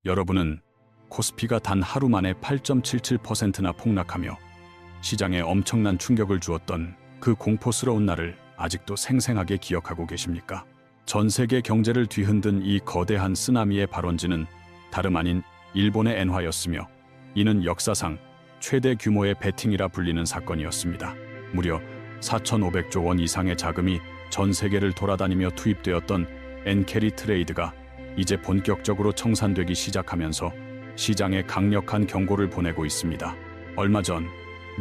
여러분은 코스피가 단 하루 만에 8.77%나 폭락하며 시장에 엄청난 충격을 주었던 그 공포스러운 날을 아직도 생생하게 기억하고 계십니까? 전 세계 경제를 뒤흔든 이 거대한 쓰나미의 발원지는 다름 아닌 일본의 엔화였으며, 이는 역사상 최대 규모의 베팅이라 불리는 사건이었습니다. 무려 4,500조 원 이상의 자금이 전 세계를 돌아다니며 투입되었던 엔캐리 트레이드가 이제 본격적으로 청산되기 시작하면서 시장에 강력한 경고를 보내고 있습니다. 얼마 전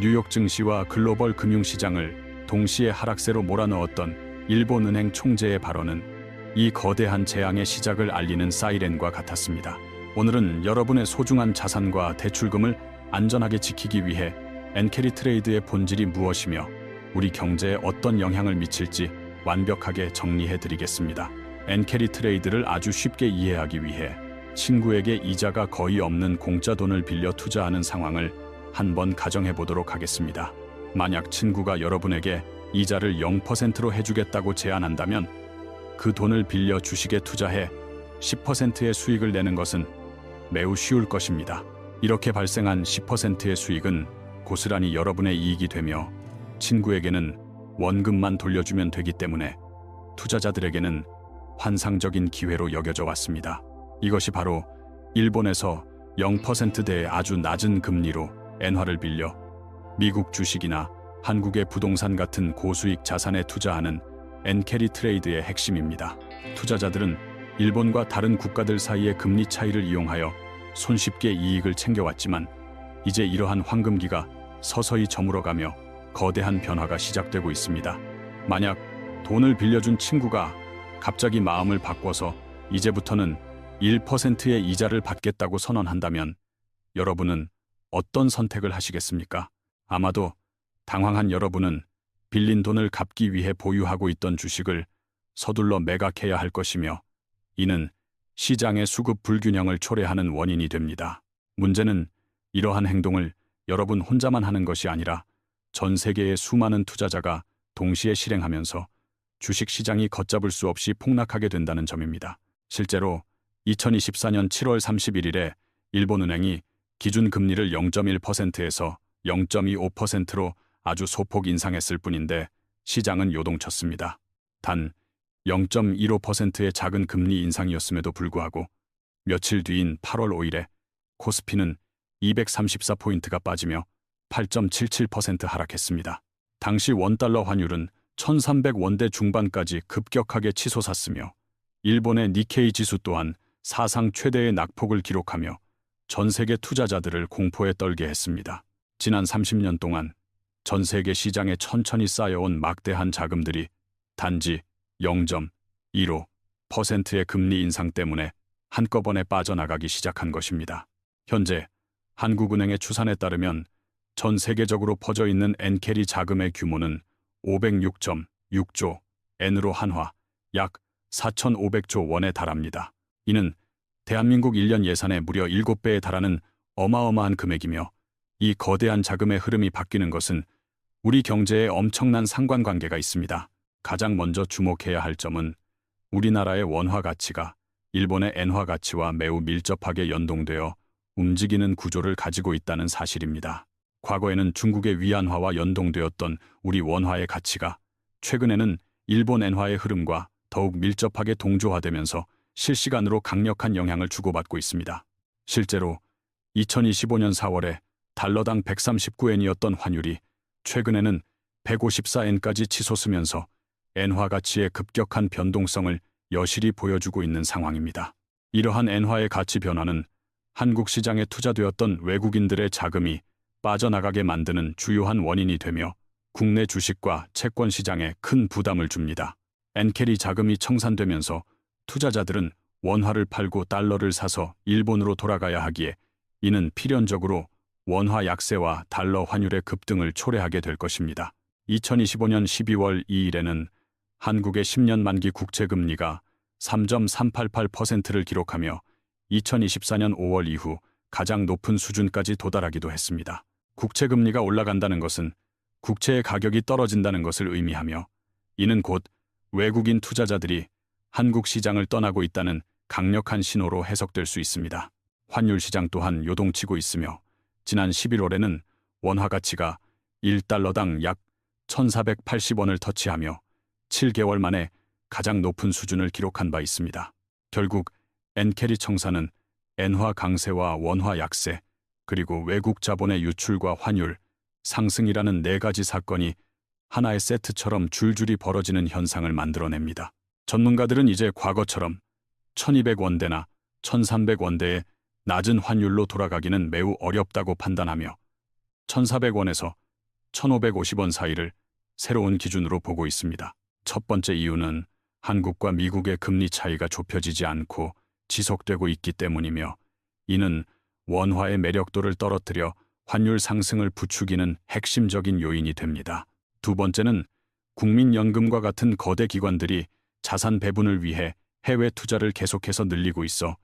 뉴욕 증시와 글로벌 금융시장을 동시에 하락세로 몰아넣었던 일본 은행 총재의 발언은 이 거대한 재앙의 시작을 알리는 사이렌과 같았습니다. 오늘은 여러분의 소중한 자산과 대출금을 안전하게 지키기 위해 엔캐리 트레이드의 본질이 무엇이며 우리 경제에 어떤 영향을 미칠지 완벽하게 정리해드리겠습니다. 엔캐리 트레이드를 아주 쉽게 이해하기 위해 친구에게 이자가 거의 없는 공짜 돈을 빌려 투자하는 상황을 한번 가정해보도록 하겠습니다. 만약 친구가 여러분에게 이자를 0%로 해주겠다고 제안한다면 그 돈을 빌려 주식에 투자해 10%의 수익을 내는 것은 매우 쉬울 것입니다. 이렇게 발생한 10%의 수익은 고스란히 여러분의 이익이 되며 친구에게는 원금만 돌려주면 되기 때문에 투자자들에게는 환상적인 기회로 여겨져 왔습니다. 이것이 바로 일본에서 0%대의 아주 낮은 금리로 엔화를 빌려 미국 주식이나 한국의 부동산 같은 고수익 자산에 투자하는 엔캐리 트레이드의 핵심입니다. 투자자들은 일본과 다른 국가들 사이의 금리 차이를 이용하여 손쉽게 이익을 챙겨왔지만 이제 이러한 황금기가 서서히 저물어가며 거대한 변화가 시작되고 있습니다. 만약 돈을 빌려준 친구가 갑자기 마음을 바꿔서 이제부터는 1%의 이자를 받겠다고 선언한다면 여러분은 어떤 선택을 하시겠습니까? 아마도 당황한 여러분은 빌린 돈을 갚기 위해 보유하고 있던 주식을 서둘러 매각해야 할 것이며, 이는 시장의 수급 불균형을 초래하는 원인이 됩니다. 문제는 이러한 행동을 여러분 혼자만 하는 것이 아니라 전 세계의 수많은 투자자가 동시에 실행하면서 주식 시장이 걷잡을 수 없이 폭락하게 된다는 점입니다. 실제로 2024년 7월 31일에 일본은행이 기준금리를 0.1%에서 0.25%로 아주 소폭 인상했을 뿐인데 시장은 요동쳤습니다. 단 0.15%의 작은 금리 인상이었음에도 불구하고 며칠 뒤인 8월 5일에 코스피는 234포인트가 빠지며 8.77% 하락했습니다. 당시 원달러 환율은 1300원대 중반까지 급격하게 치솟았으며 일본의 니케이 지수 또한 사상 최대의 낙폭을 기록하며 전 세계 투자자들을 공포에 떨게 했습니다. 지난 30년 동안 전 세계 시장에 천천히 쌓여온 막대한 자금들이 단지 0.15%의 금리 인상 때문에 한꺼번에 빠져나가기 시작한 것입니다. 현재 한국은행의 추산에 따르면 전 세계적으로 퍼져 있는 엔캐리 자금의 규모는 506.6조 엔으로 한화 약 4,500조 원에 달합니다. 이는 대한민국 1년 예산의 무려 7배에 달하는 어마어마한 금액이며, 이 거대한 자금의 흐름이 바뀌는 것은 우리 경제에 엄청난 상관관계가 있습니다. 가장 먼저 주목해야 할 점은 우리나라의 원화 가치가 일본의 엔화 가치와 매우 밀접하게 연동되어 움직이는 구조를 가지고 있다는 사실입니다. 과거에는 중국의 위안화와 연동되었던 우리 원화의 가치가 최근에는 일본 엔화의 흐름과 더욱 밀접하게 동조화되면서 실시간으로 강력한 영향을 주고받고 있습니다. 실제로 2025년 4월에 달러당 139엔이었던 환율이 최근에는 154엔까지 치솟으면서 엔화 가치의 급격한 변동성을 여실히 보여주고 있는 상황입니다. 이러한 엔화의 가치 변화는 한국 시장에 투자되었던 외국인들의 자금이 빠져나가게 만드는 주요한 원인이 되며 국내 주식과 채권 시장에 큰 부담을 줍니다. 엔캐리 자금이 청산되면서 투자자들은 원화를 팔고 달러를 사서 일본으로 돌아가야 하기에 이는 필연적으로 원화 약세와 달러 환율의 급등을 초래하게 될 것입니다. 2025년 12월 2일에는 한국의 10년 만기 국채금리가 3.388%를 기록하며 2024년 5월 이후 가장 높은 수준까지 도달하기도 했습니다. 국채금리가 올라간다는 것은 국채의 가격이 떨어진다는 것을 의미하며, 이는 곧 외국인 투자자들이 한국 시장을 떠나고 있다는 강력한 신호로 해석될 수 있습니다. 환율 시장 또한 요동치고 있으며 지난 11월에는 원화 가치가 1달러당 약 1,480원을 터치하며 7개월 만에 가장 높은 수준을 기록한 바 있습니다. 결국 엔케리 청사는 엔화 강세와 원화 약세, 그리고 외국 자본의 유출과 환율 상승이라는 네 가지 사건이 하나의 세트처럼 줄줄이 벌어지는 현상을 만들어냅니다. 전문가들은 이제 과거처럼 1200원대나 1300원대의 낮은 환율로 돌아가기는 매우 어렵다고 판단하며 1400원에서 1550원 사이를 새로운 기준으로 보고 있습니다. 첫 번째 이유는 한국과 미국의 금리 차이가 좁혀지지 않고 지속되고 있기 때문이며, 이는 원화의 매력도를 떨어뜨려 환율 상승을 부추기는 핵심적인 요인이 됩니다. 두 번째는 국민연금과 같은 거대 기관들이 자산 배분을 위해 해외 투자를 계속해서 늘리고 있어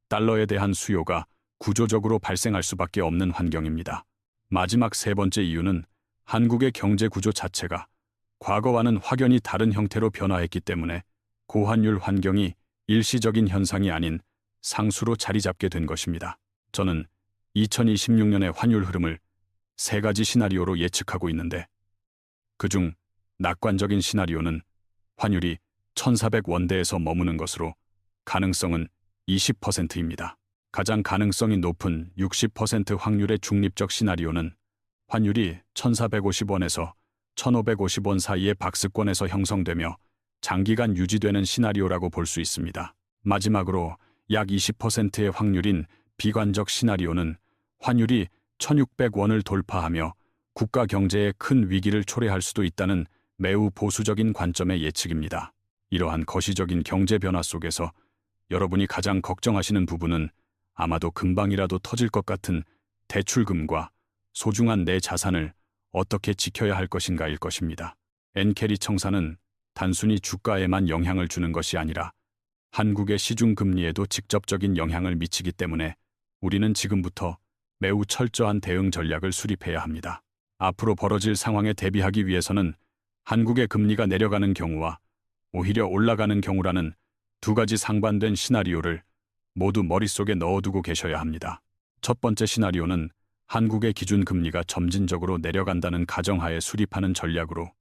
달러에 대한 수요가 구조적으로 발생할 수밖에 없는 환경입니다. 마지막 세 번째 이유는 한국의 경제 구조 자체가 과거와는 확연히 다른 형태로 변화했기 때문에 고환율 환경이 일시적인 현상이 아닌 상수로 자리 잡게 된 것입니다. 저는 2026년의 환율 흐름을 세 가지 시나리오로 예측하고 있는데, 그중 낙관적인 시나리오는 환율이 1,400원대에서 머무는 것으로 가능성은 20%입니다. 가장 가능성이 높은 60% 확률의 중립적 시나리오는 환율이 1,450원에서 1,550원 사이의 박스권에서 형성되며 장기간 유지되는 시나리오라고 볼 수 있습니다. 마지막으로 약 20%의 확률인 비관적 시나리오는 환율이 1,600원을 돌파하며 국가 경제에 큰 위기를 초래할 수도 있다는 매우 보수적인 관점의 예측입니다. 이러한 거시적인 경제 변화 속에서 여러분이 가장 걱정하시는 부분은 아마도 금방이라도 터질 것 같은 대출금과 소중한 내 자산을 어떻게 지켜야 할 것인가일 것입니다. 엔케리 청사는 단순히 주가에만 영향을 주는 것이 아니라 한국의 시중금리에도 직접적인 영향을 미치기 때문에 우리는 지금부터 매우 철저한 대응 전략을 수립해야 합니다. 앞으로 벌어질 상황에 대비하기 위해서는 한국의 금리가 내려가는 경우와 오히려 올라가는 경우라는 두 가지 상반된 시나리오를 모두 머릿속에 넣어두고 계셔야 합니다. 첫 번째 시나리오는 한국의 기준금리가 점진적으로 내려간다는 가정하에 수립하는 전략으로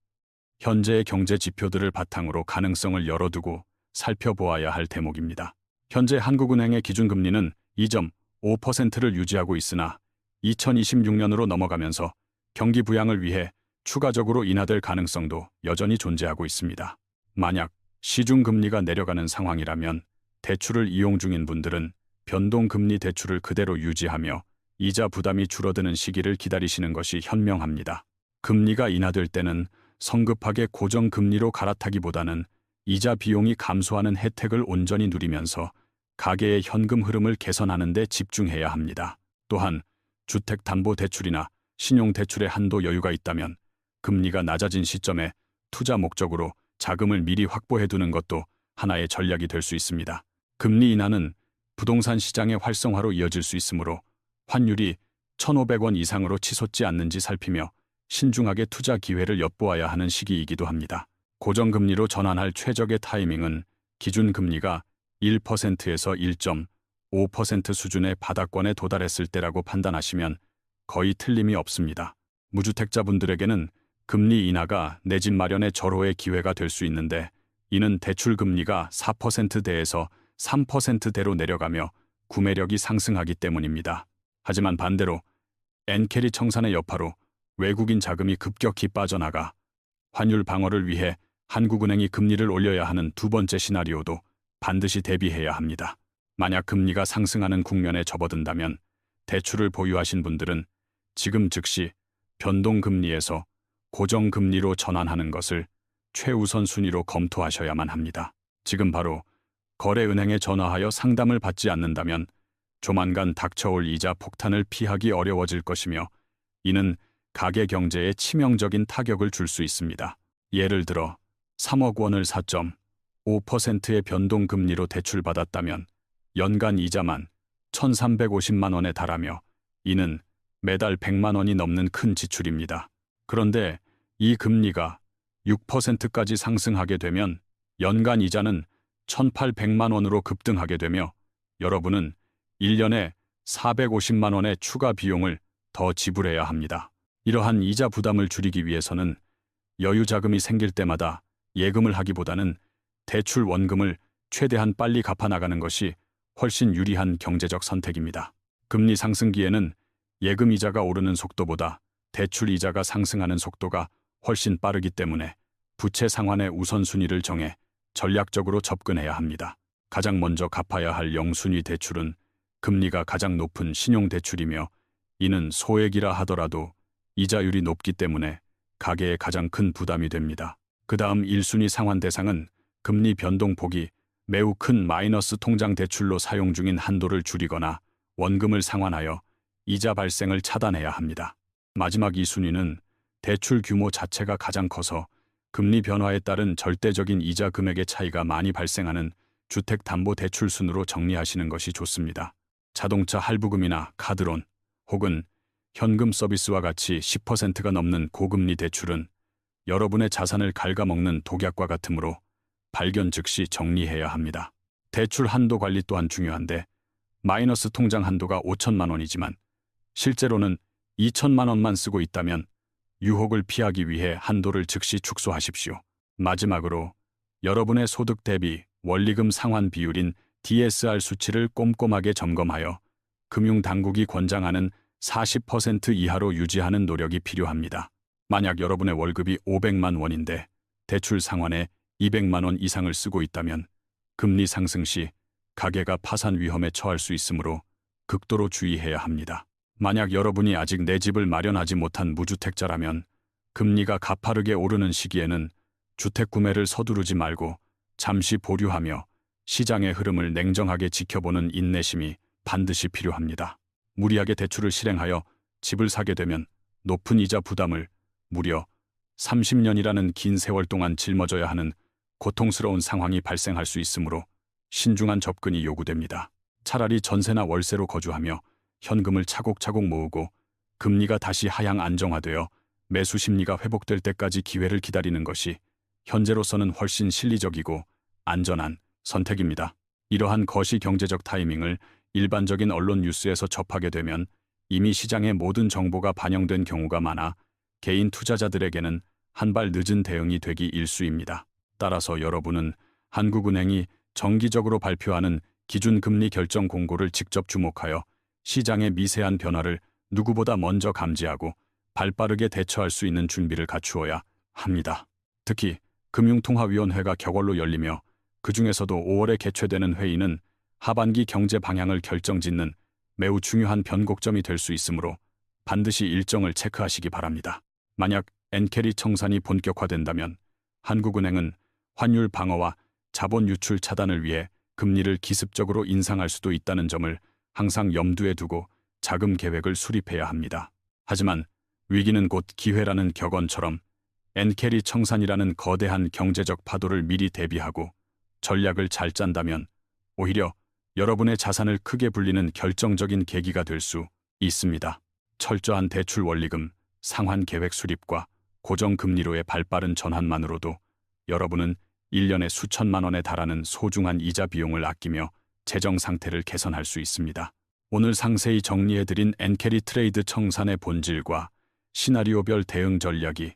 현재의 경제 지표들을 바탕으로 가능성을 열어두고 살펴보아야 할 대목입니다. 현재 한국은행의 기준금리는 2.5%를 유지하고 있으나 2026년으로 넘어가면서 경기 부양을 위해 추가적으로 인하될 가능성도 여전히 존재하고 있습니다. 만약 시중금리가 내려가는 상황이라면 대출을 이용 중인 분들은 변동금리 대출을 그대로 유지하며 이자 부담이 줄어드는 시기를 기다리시는 것이 현명합니다. 금리가 인하될 때는 성급하게 고정금리로 갈아타기보다는 이자 비용이 감소하는 혜택을 온전히 누리면서 가계의 현금 흐름을 개선하는 데 집중해야 합니다. 또한 주택담보대출이나 신용대출의 한도 여유가 있다면 금리가 낮아진 시점에 투자 목적으로 자금을 미리 확보해두는 것도 하나의 전략이 될 수 있습니다. 금리 인하는 부동산 시장의 활성화로 이어질 수 있으므로 환율이 1,500원 이상으로 치솟지 않는지 살피며 신중하게 투자 기회를 엿보아야 하는 시기이기도 합니다. 고정금리로 전환할 최적의 타이밍은 기준금리가 1%에서 1.5% 수준의 바닥권에 도달했을 때라고 판단하시면 거의 틀림이 없습니다. 무주택자분들에게는 금리 인하가 내 집 마련의 절호의 기회가 될 수 있는데, 이는 대출금리가 4%대에서 3%대로 내려가며 구매력이 상승하기 때문입니다. 하지만 반대로 엔케리 청산의 여파로 외국인 자금이 급격히 빠져나가 환율 방어를 위해 한국은행이 금리를 올려야 하는 두 번째 시나리오도 반드시 대비해야 합니다. 만약 금리가 상승하는 국면에 접어든다면 대출을 보유하신 분들은 지금 즉시 변동금리에서 고정금리로 전환하는 것을 최우선 순위로 검토하셔야만 합니다. 지금 바로 거래은행에 전화하여 상담을 받지 않는다면 조만간 닥쳐올 이자 폭탄을 피하기 어려워질 것이며, 이는 가계 경제에 치명적인 타격을 줄 수 있습니다. 예를 들어 3억 원을 4.5%의 변동금리로 대출받았다면 연간 이자만 1,350만 원에 달하며 이는 매달 100만 원이 넘는 큰 지출입니다. 그런데 이 금리가 6%까지 상승하게 되면 연간 이자는 1,800만 원으로 급등하게 되며 여러분은 1년에 450만 원의 추가 비용을 더 지불해야 합니다. 이러한 이자 부담을 줄이기 위해서는 여유 자금이 생길 때마다 예금을 하기보다는 대출 원금을 최대한 빨리 갚아 나가는 것이 훨씬 유리한 경제적 선택입니다. 금리 상승기에는 예금 이자가 오르는 속도보다 대출 이자가 상승하는 속도가 훨씬 빠르기 때문에 부채 상환의 우선순위를 정해 전략적으로 접근해야 합니다. 가장 먼저 갚아야 할 영순위 대출은 금리가 가장 높은 신용대출이며, 이는 소액이라 하더라도 이자율이 높기 때문에 가계에 가장 큰 부담이 됩니다. 그 다음 1순위 상환 대상은 금리 변동폭이 매우 큰 마이너스 통장 대출로 사용 중인 한도를 줄이거나 원금을 상환하여 이자 발생을 차단해야 합니다. 마지막 2순위는 대출 규모 자체가 가장 커서 금리 변화에 따른 절대적인 이자 금액의 차이가 많이 발생하는 주택담보대출 순으로 정리하시는 것이 좋습니다. 자동차 할부금이나 카드론 혹은 현금 서비스와 같이 10%가 넘는 고금리 대출은 여러분의 자산을 갉아먹는 독약과 같으므로 발견 즉시 정리해야 합니다. 대출 한도 관리 또한 중요한데, 마이너스 통장 한도가 5천만 원이지만 실제로는 2천만 원만 쓰고 있다면 유혹을 피하기 위해 한도를 즉시 축소하십시오. 마지막으로 여러분의 소득 대비 원리금 상환 비율인 DSR 수치를 꼼꼼하게 점검하여 금융당국이 권장하는 40% 이하로 유지하는 노력이 필요합니다. 만약 여러분의 월급이 500만 원인데 대출 상환에 200만 원 이상을 쓰고 있다면 금리 상승 시 가계가 파산 위험에 처할 수 있으므로 극도로 주의해야 합니다. 만약 여러분이 아직 내 집을 마련하지 못한 무주택자라면 금리가 가파르게 오르는 시기에는 주택 구매를 서두르지 말고 잠시 보류하며 시장의 흐름을 냉정하게 지켜보는 인내심이 반드시 필요합니다. 무리하게 대출을 실행하여 집을 사게 되면 높은 이자 부담을 무려 30년이라는 긴 세월 동안 짊어져야 하는 고통스러운 상황이 발생할 수 있으므로 신중한 접근이 요구됩니다. 차라리 전세나 월세로 거주하며 현금을 차곡차곡 모으고 금리가 다시 하향 안정화되어 매수 심리가 회복될 때까지 기회를 기다리는 것이 현재로서는 훨씬 실리적이고 안전한 선택입니다. 이러한 거시 경제적 타이밍을 일반적인 언론 뉴스에서 접하게 되면 이미 시장의 모든 정보가 반영된 경우가 많아 개인 투자자들에게는 한 발 늦은 대응이 되기 일쑤입니다. 따라서 여러분은 한국은행이 정기적으로 발표하는 기준금리 결정 공고를 직접 주목하여 시장의 미세한 변화를 누구보다 먼저 감지하고 발빠르게 대처할 수 있는 준비를 갖추어야 합니다. 특히 금융통화위원회가 격월로 열리며 그 중에서도 5월에 개최되는 회의는 하반기 경제 방향을 결정짓는 매우 중요한 변곡점이 될 수 있으므로 반드시 일정을 체크하시기 바랍니다. 만약 엔캐리 청산이 본격화된다면 한국은행은 환율 방어와 자본 유출 차단을 위해 금리를 기습적으로 인상할 수도 있다는 점을 항상 염두에 두고 자금 계획을 수립해야 합니다. 하지만 위기는 곧 기회라는 격언처럼 엔캐리 청산이라는 거대한 경제적 파도를 미리 대비하고 전략을 잘 짠다면 오히려 여러분의 자산을 크게 불리는 결정적인 계기가 될 수 있습니다. 철저한 대출 원리금, 상환 계획 수립과 고정금리로의 발빠른 전환만으로도 여러분은 1년에 수천만 원에 달하는 소중한 이자 비용을 아끼며 재정 상태를 개선할 수 있습니다. 오늘 상세히 정리해드린 엔캐리 트레이드 청산의 본질과 시나리오별 대응 전략이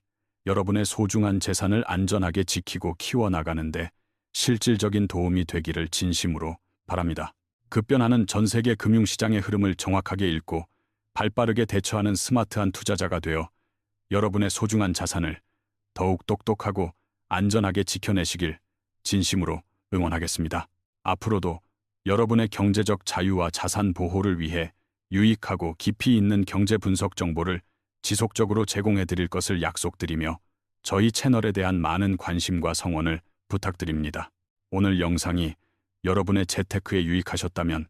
여러분의 소중한 재산을 안전하게 지키고 키워나가는데 실질적인 도움이 되기를 진심으로 바랍니다. 급변하는 전 세계 금융시장의 흐름을 정확하게 읽고 발빠르게 대처하는 스마트한 투자자가 되어 여러분의 소중한 자산을 더욱 똑똑하고 안전하게 지켜내시길 진심으로 응원하겠습니다. 앞으로도 여러분의 경제적 자유와 자산 보호를 위해 유익하고 깊이 있는 경제 분석 정보를 지속적으로 제공해 드릴 것을 약속드리며 저희 채널에 대한 많은 관심과 성원을 부탁드립니다. 오늘 영상이 여러분의 재테크에 유익하셨다면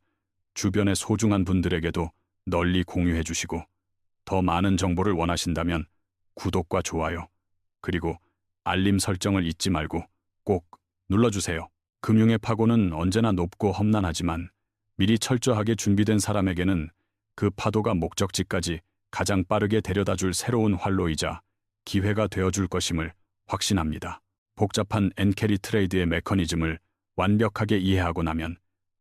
주변의 소중한 분들에게도 널리 공유해 주시고, 더 많은 정보를 원하신다면 구독과 좋아요, 그리고 알림 설정을 잊지 말고 꼭 눌러주세요. 금융의 파고는 언제나 높고 험난하지만 미리 철저하게 준비된 사람에게는 그 파도가 목적지까지 가장 빠르게 데려다줄 새로운 활로이자 기회가 되어줄 것임을 확신합니다. 복잡한 엔캐리 트레이드의 메커니즘을 완벽하게 이해하고 나면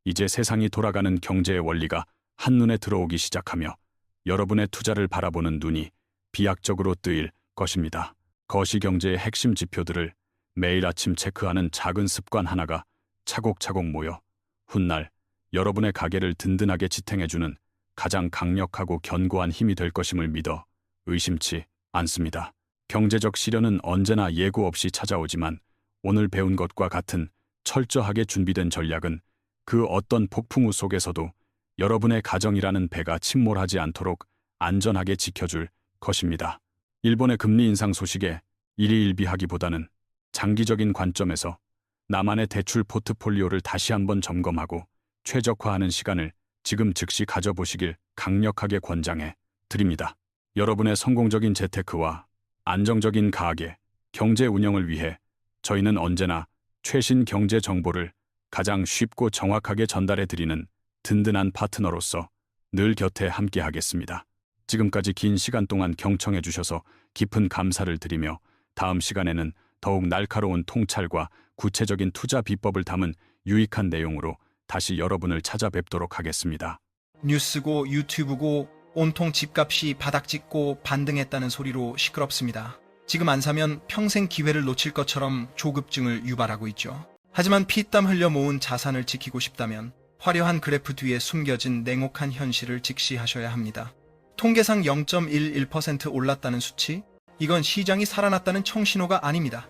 이제 세상이 돌아가는 경제의 원리가 한눈에 들어오기 시작하며 여러분의 투자를 바라보는 눈이 비약적으로 뜨일 것입니다. 거시경제의 핵심 지표들을 매일 아침 체크하는 작은 습관 하나가 차곡차곡 모여 훗날 여러분의 가게를 든든하게 지탱해주는 가장 강력하고 견고한 힘이 될 것임을 믿어 의심치 않습니다. 경제적 시련은 언제나 예고 없이 찾아오지만 오늘 배운 것과 같은 철저하게 준비된 전략은 그 어떤 폭풍우 속에서도 여러분의 가정이라는 배가 침몰하지 않도록 안전하게 지켜줄 것입니다. 일본의 금리 인상 소식에 일희일비하기보다는 장기적인 관점에서 나만의 대출 포트폴리오를 다시 한번 점검하고 최적화하는 시간을 지금 즉시 가져보시길 강력하게 권장해 드립니다. 여러분의 성공적인 재테크와 안정적인 가계, 경제 운영을 위해 저희는 언제나 최신 경제 정보를 가장 쉽고 정확하게 전달해 드리는 든든한 파트너로서 늘 곁에 함께하겠습니다. 지금까지 긴 시간 동안 경청해 주셔서 깊은 감사를 드리며 다음 시간에는 더욱 날카로운 통찰과 구체적인 투자 비법을 담은 유익한 내용으로 다시 여러분을 찾아뵙도록 하겠습니다. 뉴스고 유튜브고 온통 집값이 바닥짓고 반등했다는 소리로 시끄럽습니다. 지금 안 사면 평생 기회를 놓칠 것처럼 조급증을 유발하고 있죠. 하지만 피땀 흘려 모은 자산을 지키고 싶다면 화려한 그래프 뒤에 숨겨진 냉혹한 현실을 직시하셔야 합니다. 통계상 0.11% 올랐다는 수치? 이건 시장이 살아났다는 청신호가 아닙니다.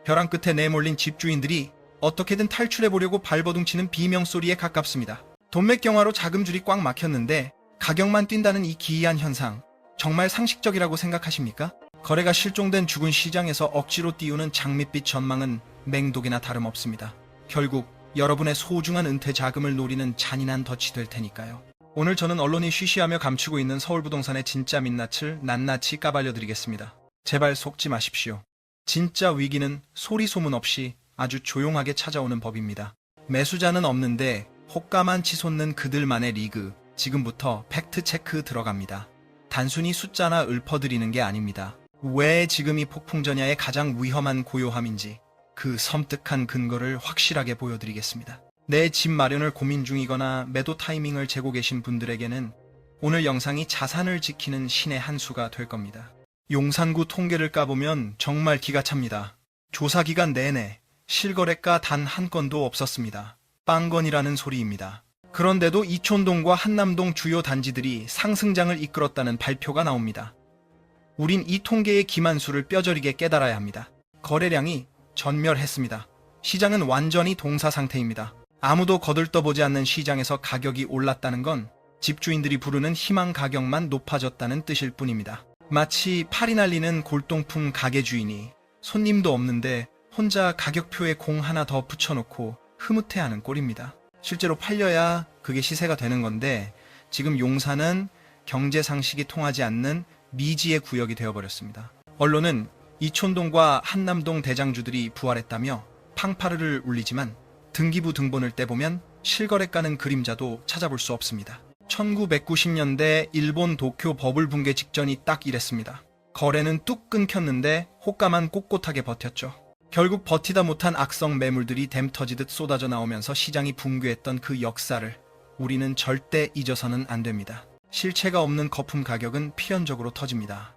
벼랑 끝에 내몰린 집주인들이 어떻게든 탈출해보려고 발버둥치는 비명소리에 가깝습니다. 돈맥경화로 자금줄이 꽉 막혔는데 가격만 뛴다는 이 기이한 현상, 정말 상식적이라고 생각하십니까? 거래가 실종된 죽은 시장에서 억지로 띄우는 장밋빛 전망은 맹독이나 다름없습니다. 결국 여러분의 소중한 은퇴 자금을 노리는 잔인한 덫이 될 테니까요. 오늘 저는 언론이 쉬쉬하며 감추고 있는 서울부동산의 진짜 민낯을 낱낱이 까발려드리겠습니다. 제발 속지 마십시오. 진짜 위기는 소리 소문 없이 아주 조용하게 찾아오는 법입니다. 매수자는 없는데 호가만 치솟는 그들만의 리그, 지금부터 팩트체크 들어갑니다. 단순히 숫자나 읊어드리는 게 아닙니다. 왜 지금이 폭풍전야의 가장 위험한 고요함인지 그 섬뜩한 근거를 확실하게 보여드리겠습니다. 내 집 마련을 고민 중이거나 매도 타이밍을 재고 계신 분들에게는 오늘 영상이 자산을 지키는 신의 한 수가 될 겁니다. 용산구 통계를 까보면 정말 기가 찹니다. 조사 기간 내내 실거래가 단 한 건도 없었습니다. 빵건이라는 소리입니다. 그런데도 이촌동과 한남동 주요 단지들이 상승장을 이끌었다는 발표가 나옵니다. 우린 이 통계의 기만수를 뼈저리게 깨달아야 합니다. 거래량이 전멸했습니다. 시장은 완전히 동사 상태입니다. 아무도 거들떠보지 않는 시장에서 가격이 올랐다는 건 집주인들이 부르는 희망 가격만 높아졌다는 뜻일 뿐입니다. 마치 팔이 날리는 골동품 가게 주인이 손님도 없는데 혼자 가격표에 공 하나 더 붙여놓고 흐뭇해하는 꼴입니다. 실제로 팔려야 그게 시세가 되는 건데 지금 용산은 경제 상식이 통하지 않는 미지의 구역이 되어버렸습니다. 언론은 이촌동과 한남동 대장주들이 부활했다며 팡파르를 울리지만 등기부 등본을 떼보면 실거래가는 그림자도 찾아볼 수 없습니다. 1990년대 일본 도쿄 버블 붕괴 직전이 딱 이랬습니다. 거래는 뚝 끊겼는데 호가만 꼿꼿하게 버텼죠. 결국 버티다 못한 악성 매물들이 댐 터지듯 쏟아져 나오면서 시장이 붕괴했던 그 역사를 우리는 절대 잊어서는 안 됩니다. 실체가 없는 거품 가격은 필연적으로 터집니다.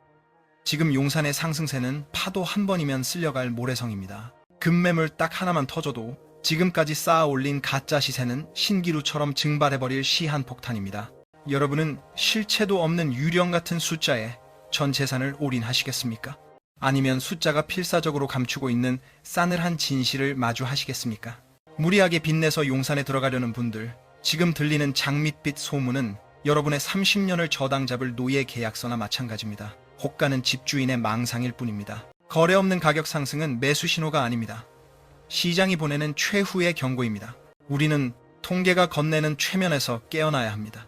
지금 용산의 상승세는 파도 한 번이면 쓸려갈 모래성입니다. 급매물 딱 하나만 터져도 지금까지 쌓아 올린 가짜 시세는 신기루처럼 증발해버릴 시한폭탄입니다. 여러분은 실체도 없는 유령 같은 숫자에 전 재산을 올인하시겠습니까? 아니면 숫자가 필사적으로 감추고 있는 싸늘한 진실을 마주하시겠습니까? 무리하게 빚내서 용산에 들어가려는 분들, 지금 들리는 장밋빛 소문은 여러분의 30년을 저당 잡을 노예 계약서나 마찬가지입니다. 호가는 집주인의 망상일 뿐입니다. 거래 없는 가격 상승은 매수 신호가 아닙니다. 시장이 보내는 최후의 경고입니다. 우리는 통계가 건네는 최면에서 깨어나야 합니다.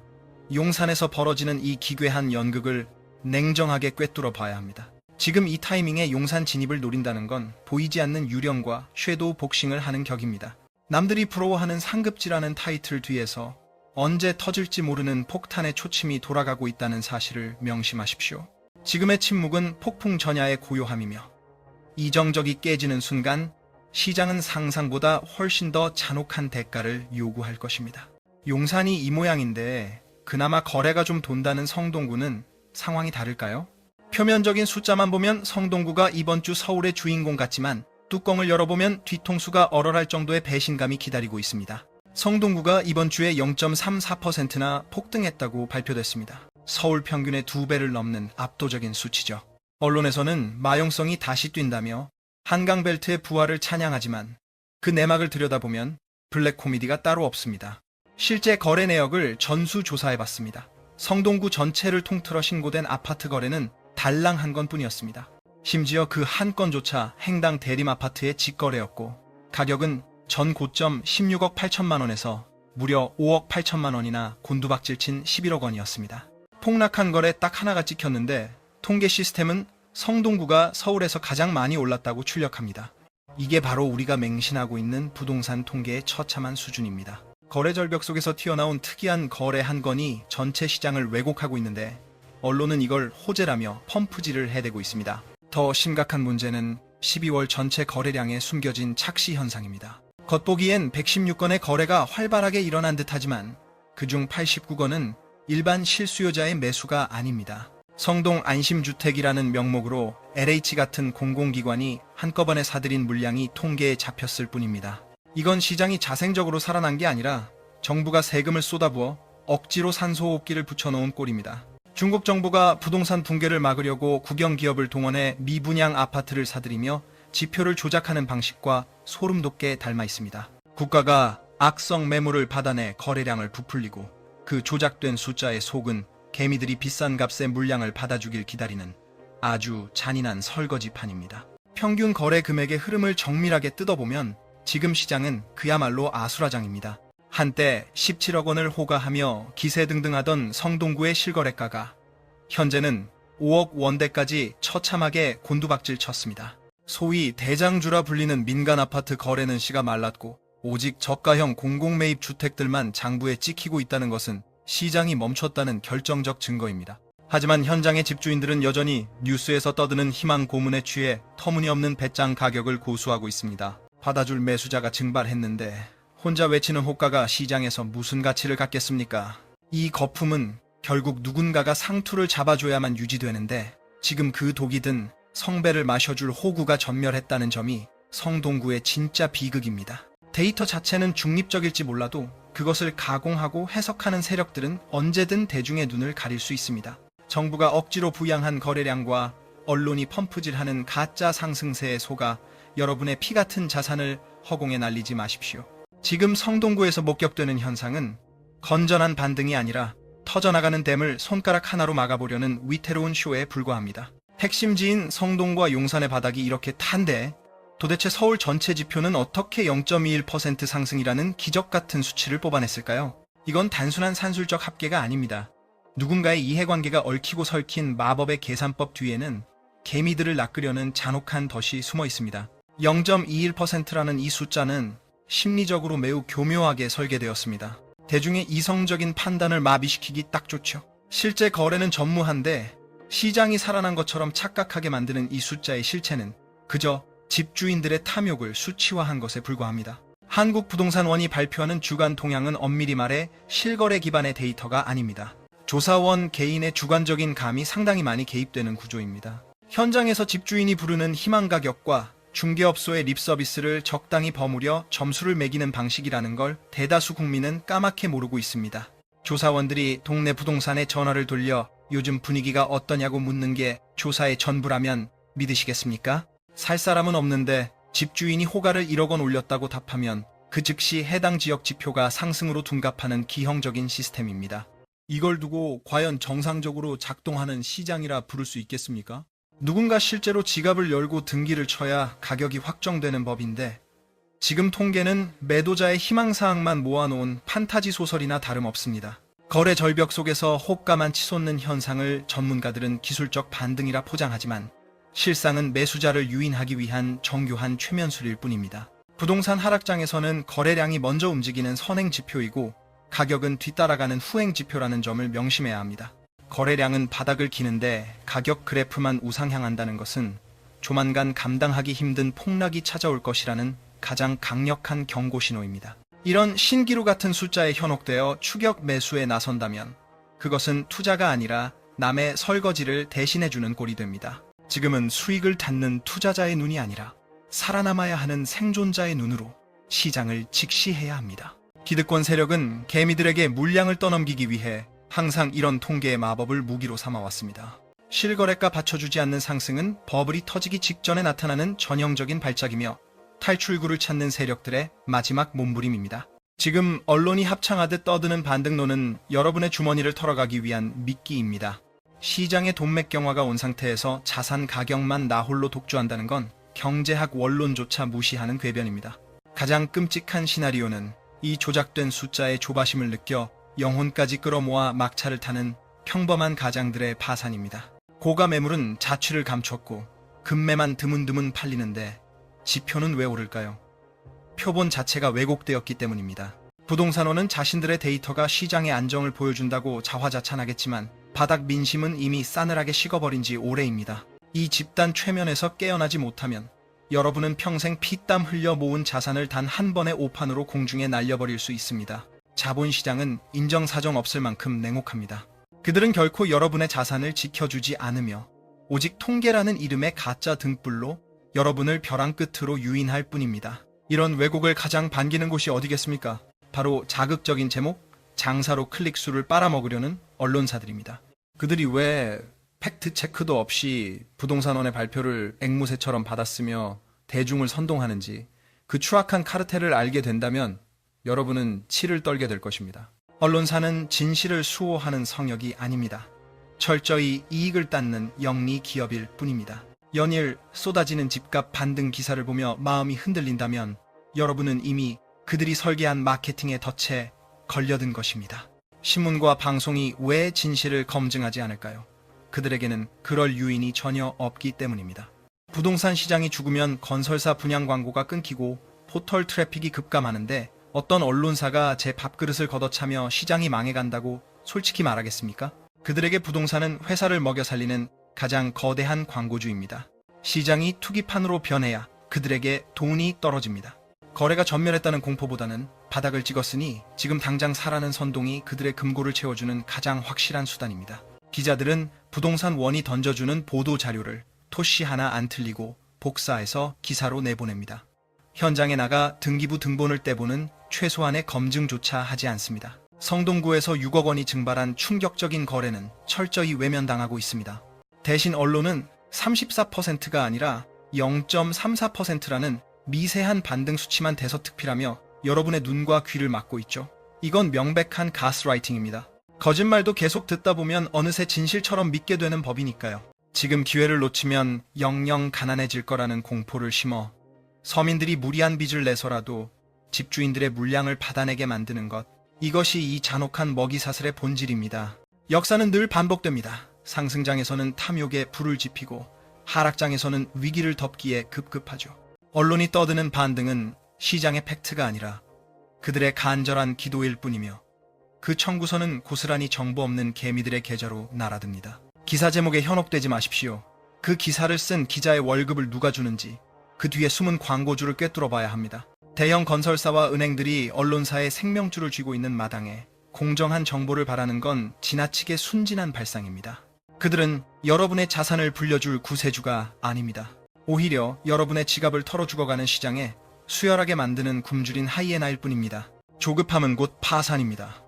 용산에서 벌어지는 이 기괴한 연극을 냉정하게 꿰뚫어 봐야 합니다. 지금 이 타이밍에 용산 진입을 노린다는 건 보이지 않는 유령과 섀도우 복싱을 하는 격입니다. 남들이 부러워하는 상급지라는 타이틀 뒤에서 언제 터질지 모르는 폭탄의 초침이 돌아가고 있다는 사실을 명심하십시오. 지금의 침묵은 폭풍 전야의 고요함이며 이정적이 깨지는 순간 시장은 상상보다 훨씬 더 잔혹한 대가를 요구할 것입니다. 용산이 이 모양인데 그나마 거래가 좀 돈다는 성동구는 상황이 다를까요? 표면적인 숫자만 보면 성동구가 이번 주 서울의 주인공 같지만 뚜껑을 열어보면 뒤통수가 얼얼할 정도의 배신감이 기다리고 있습니다. 성동구가 이번 주에 0.34%나 폭등했다고 발표됐습니다. 서울 평균의 2배를 넘는 압도적인 수치죠. 언론에서는 마용성이 다시 뛴다며 한강벨트의 부활을 찬양하지만 그 내막을 들여다보면 블랙 코미디가 따로 없습니다. 실제 거래 내역을 전수조사해봤습니다. 성동구 전체를 통틀어 신고된 아파트 거래는 달랑 한 건뿐이었습니다. 심지어 그 한 건조차 행당 대림아파트의 직거래였고 가격은 전 고점 16억 8천만 원에서 무려 5억 8천만 원이나 곤두박질 친 11억 원이었습니다. 폭락한 거래 딱 하나가 찍혔는데 통계 시스템은 성동구가 서울에서 가장 많이 올랐다고 출력합니다. 이게 바로 우리가 맹신하고 있는 부동산 통계의 처참한 수준입니다. 거래 절벽 속에서 튀어나온 특이한 거래 한 건이 전체 시장을 왜곡하고 있는데 언론은 이걸 호재라며 펌프질을 해대고 있습니다. 더 심각한 문제는 12월 전체 거래량에 숨겨진 착시 현상입니다. 겉보기엔 116건의 거래가 활발하게 일어난 듯하지만 그중 89건은 일반 실수요자의 매수가 아닙니다. 성동 안심주택이라는 명목으로 LH 같은 공공기관이 한꺼번에 사들인 물량이 통계에 잡혔을 뿐입니다. 이건 시장이 자생적으로 살아난 게 아니라 정부가 세금을 쏟아부어 억지로 산소호흡기를 붙여놓은 꼴입니다. 중국 정부가 부동산 붕괴를 막으려고 국영기업을 동원해 미분양 아파트를 사들이며 지표를 조작하는 방식과 소름 돋게 닮아 있습니다. 국가가 악성 매물을 받아내 거래량을 부풀리고 그 조작된 숫자에 속은 개미들이 비싼 값에 물량을 받아주길 기다리는 아주 잔인한 설거지판입니다. 평균 거래 금액의 흐름을 정밀하게 뜯어보면 지금 시장은 그야말로 아수라장입니다. 한때 17억 원을 호가하며 기세등등하던 성동구의 실거래가가 현재는 5억 원대까지 처참하게 곤두박질 쳤습니다. 소위 대장주라 불리는 민간 아파트 거래는 씨가 말랐고 오직 저가형 공공매입 주택들만 장부에 찍히고 있다는 것은 시장이 멈췄다는 결정적 증거입니다. 하지만 현장의 집주인들은 여전히 뉴스에서 떠드는 희망 고문에 취해 터무니없는 배짱 가격을 고수하고 있습니다. 받아줄 매수자가 증발했는데 혼자 외치는 호가가 시장에서 무슨 가치를 갖겠습니까? 이 거품은 결국 누군가가 상투를 잡아줘야만 유지되는데 지금 그 독이 든 성배를 마셔줄 호구가 전멸했다는 점이 성동구의 진짜 비극입니다. 데이터 자체는 중립적일지 몰라도 그것을 가공하고 해석하는 세력들은 언제든 대중의 눈을 가릴 수 있습니다. 정부가 억지로 부양한 거래량과 언론이 펌프질하는 가짜 상승세에 속아 여러분의 피 같은 자산을 허공에 날리지 마십시오. 지금 성동구에서 목격되는 현상은 건전한 반등이 아니라 터져나가는 댐을 손가락 하나로 막아보려는 위태로운 쇼에 불과합니다. 핵심지인 성동과 용산의 바닥이 이렇게 탄데 도대체 서울 전체 지표는 어떻게 0.21% 상승이라는 기적 같은 수치를 뽑아냈을까요? 이건 단순한 산술적 합계가 아닙니다. 누군가의 이해관계가 얽히고 설킨 마법의 계산법 뒤에는 개미들을 낚으려는 잔혹한 덫이 숨어 있습니다. 0.21%라는 이 숫자는 심리적으로 매우 교묘하게 설계되었습니다. 대중의 이성적인 판단을 마비시키기 딱 좋죠. 실제 거래는 전무한데 시장이 살아난 것처럼 착각하게 만드는 이 숫자의 실체는 그저 집주인들의 탐욕을 수치화한 것에 불과합니다. 한국부동산원이 발표하는 주간 동향은 엄밀히 말해 실거래 기반의 데이터가 아닙니다. 조사원 개인의 주관적인 감이 상당히 많이 개입되는 구조입니다. 현장에서 집주인이 부르는 희망 가격과 중개업소의 립서비스를 적당히 버무려 점수를 매기는 방식이라는 걸 대다수 국민은 까맣게 모르고 있습니다. 조사원들이 동네 부동산에 전화를 돌려 요즘 분위기가 어떠냐고 묻는 게 조사의 전부라면 믿으시겠습니까? 살 사람은 없는데 집주인이 호가를 1억 원 올렸다고 답하면 그 즉시 해당 지역 지표가 상승으로 둔갑하는 기형적인 시스템입니다. 이걸 두고 과연 정상적으로 작동하는 시장이라 부를 수 있겠습니까? 누군가 실제로 지갑을 열고 등기를 쳐야 가격이 확정되는 법인데 지금 통계는 매도자의 희망사항만 모아놓은 판타지 소설이나 다름없습니다. 거래 절벽 속에서 호가만 치솟는 현상을 전문가들은 기술적 반등이라 포장하지만 실상은 매수자를 유인하기 위한 정교한 최면술일 뿐입니다. 부동산 하락장에서는 거래량이 먼저 움직이는 선행 지표이고 가격은 뒤따라가는 후행 지표라는 점을 명심해야 합니다. 거래량은 바닥을 기는데 가격 그래프만 우상향한다는 것은 조만간 감당하기 힘든 폭락이 찾아올 것이라는 가장 강력한 경고 신호입니다. 이런 신기루 같은 숫자에 현혹되어 추격 매수에 나선다면 그것은 투자가 아니라 남의 설거지를 대신해주는 꼴이 됩니다. 지금은 수익을 닫는 투자자의 눈이 아니라 살아남아야 하는 생존자의 눈으로 시장을 직시해야 합니다. 기득권 세력은 개미들에게 물량을 떠넘기기 위해 항상 이런 통계의 마법을 무기로 삼아왔습니다. 실거래가 받쳐주지 않는 상승은 버블이 터지기 직전에 나타나는 전형적인 발작이며 탈출구를 찾는 세력들의 마지막 몸부림입니다. 지금 언론이 합창하듯 떠드는 반등론은 여러분의 주머니를 털어가기 위한 미끼입니다. 시장의 돈맥경화가 온 상태에서 자산 가격만 나홀로 독주한다는 건 경제학 원론조차 무시하는 궤변입니다. 가장 끔찍한 시나리오는 이 조작된 숫자의 조바심을 느껴 영혼까지 끌어모아 막차를 타는 평범한 가장들의 파산입니다. 고가 매물은 자취를 감췄고 급매만 드문드문 팔리는데 지표는 왜 오를까요? 표본 자체가 왜곡되었기 때문입니다. 부동산원은 자신들의 데이터가 시장의 안정을 보여준다고 자화자찬하겠지만 바닥 민심은 이미 싸늘하게 식어버린 지 오래입니다. 이 집단 최면에서 깨어나지 못하면 여러분은 평생 피땀 흘려 모은 자산을 단 한 번의 오판으로 공중에 날려버릴 수 있습니다. 자본시장은 인정사정 없을 만큼 냉혹합니다. 그들은 결코 여러분의 자산을 지켜주지 않으며 오직 통계라는 이름의 가짜 등불로 여러분을 벼랑 끝으로 유인할 뿐입니다. 이런 왜곡을 가장 반기는 곳이 어디겠습니까? 바로 자극적인 제목, 장사로 클릭수를 빨아먹으려는 언론사들입니다. 그들이 왜 팩트 체크도 없이 부동산원의 발표를 앵무새처럼 받았으며 대중을 선동하는지 그 추악한 카르텔을 알게 된다면 여러분은 치를 떨게 될 것입니다. 언론사는 진실을 수호하는 성역이 아닙니다. 철저히 이익을 닦는 영리 기업일 뿐입니다. 연일 쏟아지는 집값 반등 기사를 보며 마음이 흔들린다면 여러분은 이미 그들이 설계한 마케팅의 덫에 걸려든 것입니다. 신문과 방송이 왜 진실을 검증하지 않을까요? 그들에게는 그럴 유인이 전혀 없기 때문입니다. 부동산 시장이 죽으면 건설사 분양 광고가 끊기고 포털 트래픽이 급감하는데 어떤 언론사가 제 밥그릇을 걷어차며 시장이 망해간다고 솔직히 말하겠습니까? 그들에게 부동산은 회사를 먹여 살리는 가장 거대한 광고주입니다. 시장이 투기판으로 변해야 그들에게 돈이 떨어집니다. 거래가 전멸했다는 공포보다는 바닥을 찍었으니 지금 당장 사라는 선동이 그들의 금고를 채워주는 가장 확실한 수단입니다. 기자들은 부동산 원이 던져주는 보도 자료를 토시 하나 안 틀리고 복사해서 기사로 내보냅니다. 현장에 나가 등기부 등본을 떼보는 최소한의 검증조차 하지 않습니다. 성동구에서 6억 원이 증발한 충격적인 거래는 철저히 외면당하고 있습니다. 대신 언론은 34%가 아니라 0.34%라는 미세한 반등 수치만 대서특필하며 여러분의 눈과 귀를 막고 있죠. 이건 명백한 가스라이팅입니다. 거짓말도 계속 듣다 보면 어느새 진실처럼 믿게 되는 법이니까요. 지금 기회를 놓치면 영영 가난해질 거라는 공포를 심어 서민들이 무리한 빚을 내서라도 집주인들의 물량을 받아내게 만드는 것, 이것이 이 잔혹한 먹이사슬의 본질입니다. 역사는 늘 반복됩니다. 상승장에서는 탐욕에 불을 지피고 하락장에서는 위기를 덮기에 급급하죠. 언론이 떠드는 반등은 시장의 팩트가 아니라 그들의 간절한 기도일 뿐이며 그 청구서는 고스란히 정보 없는 개미들의 계좌로 날아듭니다. 기사 제목에 현혹되지 마십시오. 그 기사를 쓴 기자의 월급을 누가 주는지 그 뒤에 숨은 광고주를 꿰뚫어 봐야 합니다. 대형 건설사와 은행들이 언론사의 생명줄을 쥐고 있는 마당에 공정한 정보를 바라는 건 지나치게 순진한 발상입니다. 그들은 여러분의 자산을 불려줄 구세주가 아닙니다. 오히려 여러분의 지갑을 털어 죽어가는 시장에 수열하게 만드는 굶주린 하이에나일 뿐입니다. 조급함은 곧 파산입니다.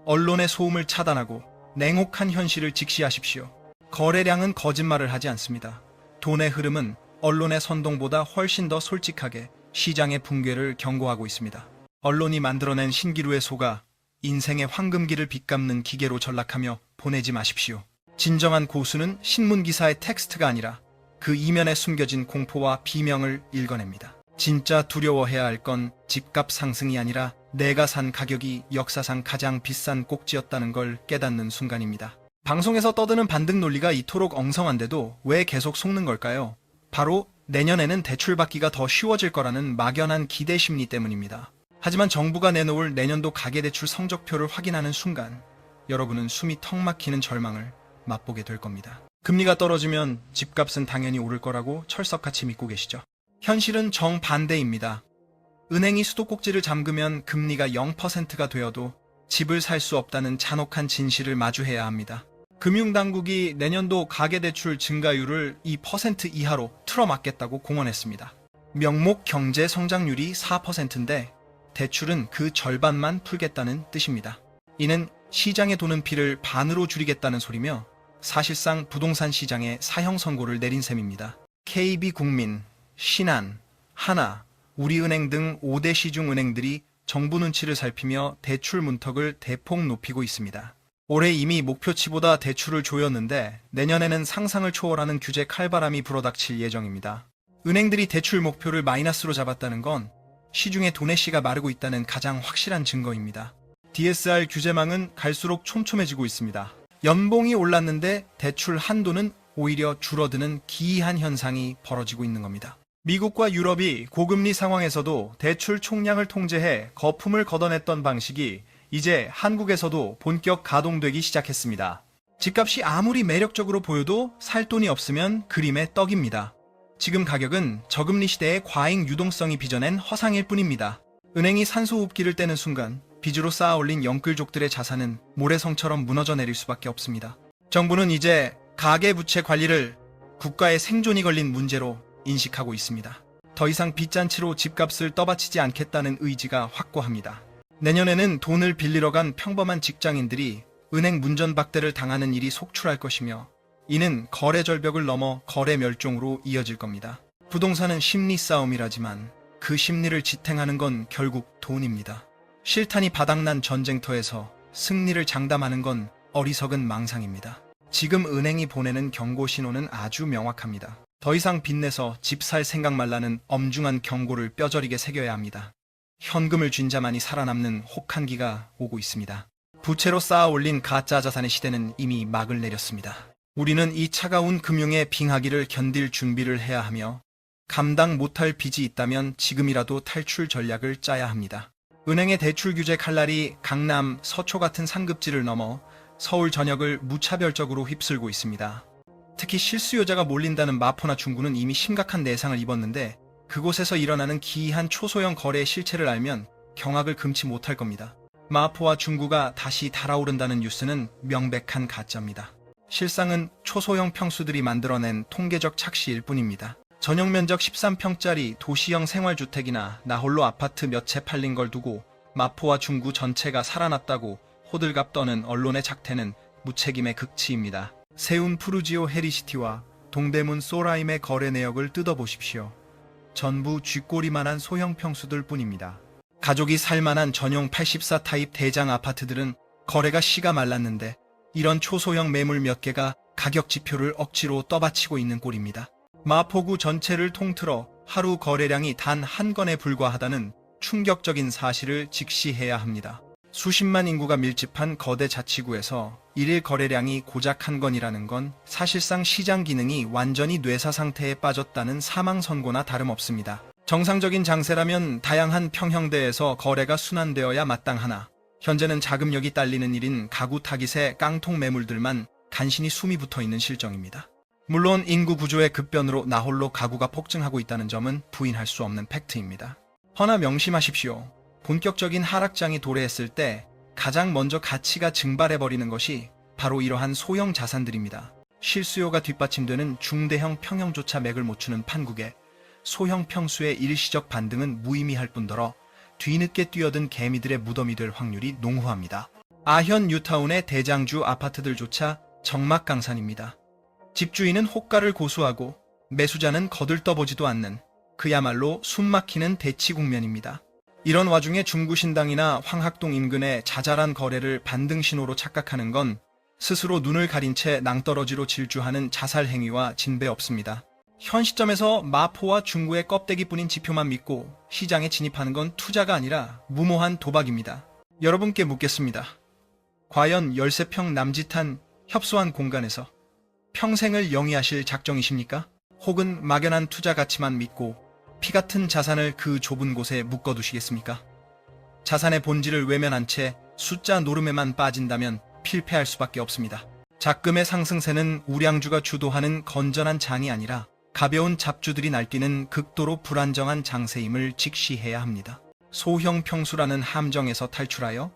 언론의 소음을 차단하고 냉혹한 현실을 직시하십시오. 거래량은 거짓말을 하지 않습니다. 돈의 흐름은 언론의 선동보다 훨씬 더 솔직하게 시장의 붕괴를 경고하고 있습니다. 언론이 만들어낸 신기루에 속아 인생의 황금기를 빚갚는 기계로 전락하며 보내지 마십시오. 진정한 고수는 신문기사의 텍스트가 아니라 그 이면에 숨겨진 공포와 비명을 읽어냅니다. 진짜 두려워해야 할 건 집값 상승이 아니라 내가 산 가격이 역사상 가장 비싼 꼭지였다는 걸 깨닫는 순간입니다. 방송에서 떠드는 반등 논리가 이토록 엉성한데도 왜 계속 속는 걸까요? 바로 내년에는 대출받기가 더 쉬워질 거라는 막연한 기대 심리 때문입니다. 하지만 정부가 내놓을 내년도 가계대출 성적표를 확인하는 순간 여러분은 숨이 턱 막히는 절망을 맛보게 될 겁니다. 금리가 떨어지면 집값은 당연히 오를 거라고 철석같이 믿고 계시죠. 현실은 정반대입니다. 은행이 수도꼭지를 잠그면 금리가 0%가 되어도 집을 살 수 없다는 잔혹한 진실을 마주해야 합니다. 금융당국이 내년도 가계대출 증가율을 2% 이하로 틀어막겠다고 공언했습니다. 명목 경제 성장률이 4%인데 대출은 그 절반만 풀겠다는 뜻입니다. 이는 시장에 도는 피를 반으로 줄이겠다는 소리며 사실상 부동산 시장에 사형 선고를 내린 셈입니다. KB국민, 신한, 하나, 우리은행 등 5대 시중은행들이 정부 눈치를 살피며 대출 문턱을 대폭 높이고 있습니다. 올해 이미 목표치보다 대출을 조였는데 내년에는 상상을 초월하는 규제 칼바람이 불어닥칠 예정입니다. 은행들이 대출 목표를 마이너스로 잡았다는 건 시중에 돈의 씨가 마르고 있다는 가장 확실한 증거입니다. DSR 규제망은 갈수록 촘촘해지고 있습니다. 연봉이 올랐는데 대출 한도는 오히려 줄어드는 기이한 현상이 벌어지고 있는 겁니다. 미국과 유럽이 고금리 상황에서도 대출 총량을 통제해 거품을 걷어냈던 방식이 이제 한국에서도 본격 가동되기 시작했습니다. 집값이 아무리 매력적으로 보여도 살 돈이 없으면 그림의 떡입니다. 지금 가격은 저금리 시대의 과잉 유동성이 빚어낸 허상일 뿐입니다. 은행이 산소호흡기를 떼는 순간 빚으로 쌓아올린 영끌족들의 자산은 모래성처럼 무너져 내릴 수밖에 없습니다. 정부는 이제 가계부채 관리를 국가의 생존이 걸린 문제로 인식하고 있습니다. 더 이상 빚잔치로 집값을 떠받치지 않겠다는 의지가 확고합니다. 내년에는 돈을 빌리러 간 평범한 직장인들이 은행 문전박대를 당하는 일이 속출할 것이며 이는 거래 절벽을 넘어 거래 멸종으로 이어질 겁니다. 부동산은 심리 싸움이라지만 그 심리를 지탱하는 건 결국 돈입니다. 실탄이 바닥난 전쟁터에서 승리를 장담하는 건 어리석은 망상입니다. 지금 은행이 보내는 경고 신호는 아주 명확합니다. 더 이상 빚내서 집 살 생각 말라는 엄중한 경고를 뼈저리게 새겨야 합니다. 현금을 쥔 자만이 살아남는 혹한기가 오고 있습니다. 부채로 쌓아 올린 가짜 자산의 시대는 이미 막을 내렸습니다. 우리는 이 차가운 금융의 빙하기를 견딜 준비를 해야 하며 감당 못할 빚이 있다면 지금이라도 탈출 전략을 짜야 합니다. 은행의 대출 규제 칼날이 강남, 서초 같은 상급지를 넘어 서울 전역을 무차별적으로 휩쓸고 있습니다. 특히 실수요자가 몰린다는 마포나 중구는 이미 심각한 내상을 입었는데 그곳에서 일어나는 기이한 초소형 거래의 실체를 알면 경악을 금치 못할 겁니다. 마포와 중구가 다시 달아오른다는 뉴스는 명백한 가짜입니다. 실상은 초소형 평수들이 만들어낸 통계적 착시일 뿐입니다. 전용 면적 13평짜리 도시형 생활주택이나 나홀로 아파트 몇 채 팔린 걸 두고 마포와 중구 전체가 살아났다고 호들갑 떠는 언론의 작태는 무책임의 극치입니다. 세운 푸르지오 헤리시티와 동대문 소라임의 거래 내역을 뜯어보십시오. 전부 쥐꼬리만한 소형 평수들 뿐입니다. 가족이 살만한 전용 84 타입 대장 아파트들은 거래가 씨가 말랐는데 이런 초소형 매물 몇 개가 가격 지표를 억지로 떠받치고 있는 꼴입니다. 마포구 전체를 통틀어 하루 거래량이 단 한 건에 불과하다는 충격적인 사실을 직시해야 합니다. 수십만 인구가 밀집한 거대 자치구에서 일일 거래량이 고작 한 건이라는 건 사실상 시장 기능이 완전히 뇌사 상태에 빠졌다는 사망 선고나 다름없습니다. 정상적인 장세라면 다양한 평형대에서 거래가 순환되어야 마땅하나 현재는 자금력이 딸리는 일인 가구 타깃의 깡통 매물들만 간신히 숨이 붙어있는 실정입니다. 물론 인구 구조의 급변으로 나홀로 가구가 폭증하고 있다는 점은 부인할 수 없는 팩트입니다. 허나 명심하십시오. 본격적인 하락장이 도래했을 때 가장 먼저 가치가 증발해버리는 것이 바로 이러한 소형 자산들입니다. 실수요가 뒷받침되는 중대형 평형조차 맥을 못 추는 판국에 소형 평수의 일시적 반등은 무의미할 뿐더러 뒤늦게 뛰어든 개미들의 무덤이 될 확률이 농후합니다. 아현 뉴타운의 대장주 아파트들조차 적막강산입니다. 집주인은 호가를 고수하고 매수자는 거들떠보지도 않는 그야말로 숨막히는 대치 국면입니다. 이런 와중에 중구신당이나 황학동 인근의 자잘한 거래를 반등 신호로 착각하는 건 스스로 눈을 가린 채 낭떠러지로 질주하는 자살 행위와 진배 없습니다. 현 시점에서 마포와 중구의 껍데기뿐인 지표만 믿고 시장에 진입하는 건 투자가 아니라 무모한 도박입니다. 여러분께 묻겠습니다. 과연 13평 남짓한 협소한 공간에서 평생을 영위하실 작정이십니까? 혹은 막연한 투자 가치만 믿고 피 같은 자산을 그 좁은 곳에 묶어두시겠습니까? 자산의 본질을 외면한 채 숫자 노름에만 빠진다면 필패할 수밖에 없습니다. 작금의 상승세는 우량주가 주도하는 건전한 장이 아니라 가벼운 잡주들이 날뛰는 극도로 불안정한 장세임을 직시해야 합니다. 소형 평수라는 함정에서 탈출하여